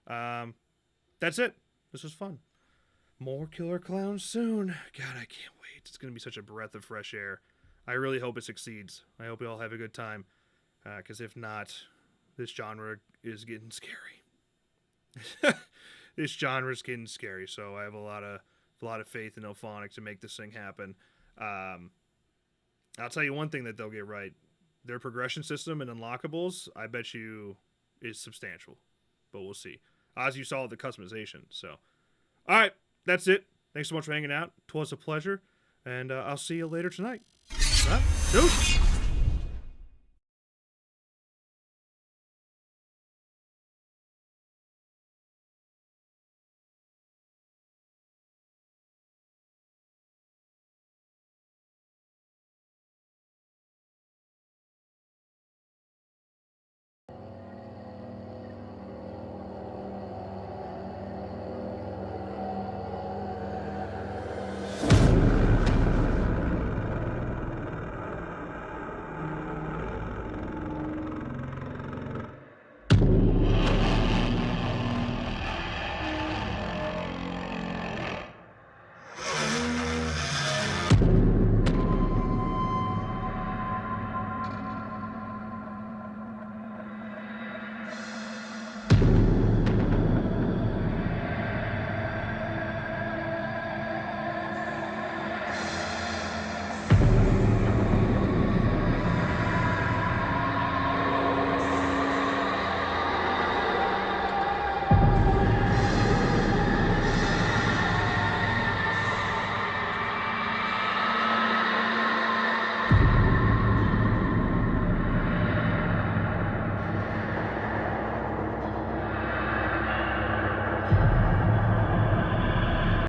A: that's it. This was fun. More Killer Klowns soon. God, I can't wait. It's going to be such a breath of fresh air. I really hope it succeeds. I hope we all have a good time. Because if not, this genre is getting scary. This genre is getting scary. So I have a lot of faith in Elphonic to make this thing happen. I'll tell you one thing that they'll get right. Their progression system and unlockables, I bet you, is substantial. But we'll see. As you saw, the customization. So, all right. That's it. Thanks so much for hanging out. 'Twas a pleasure. And I'll see you later tonight. All right. Deuce.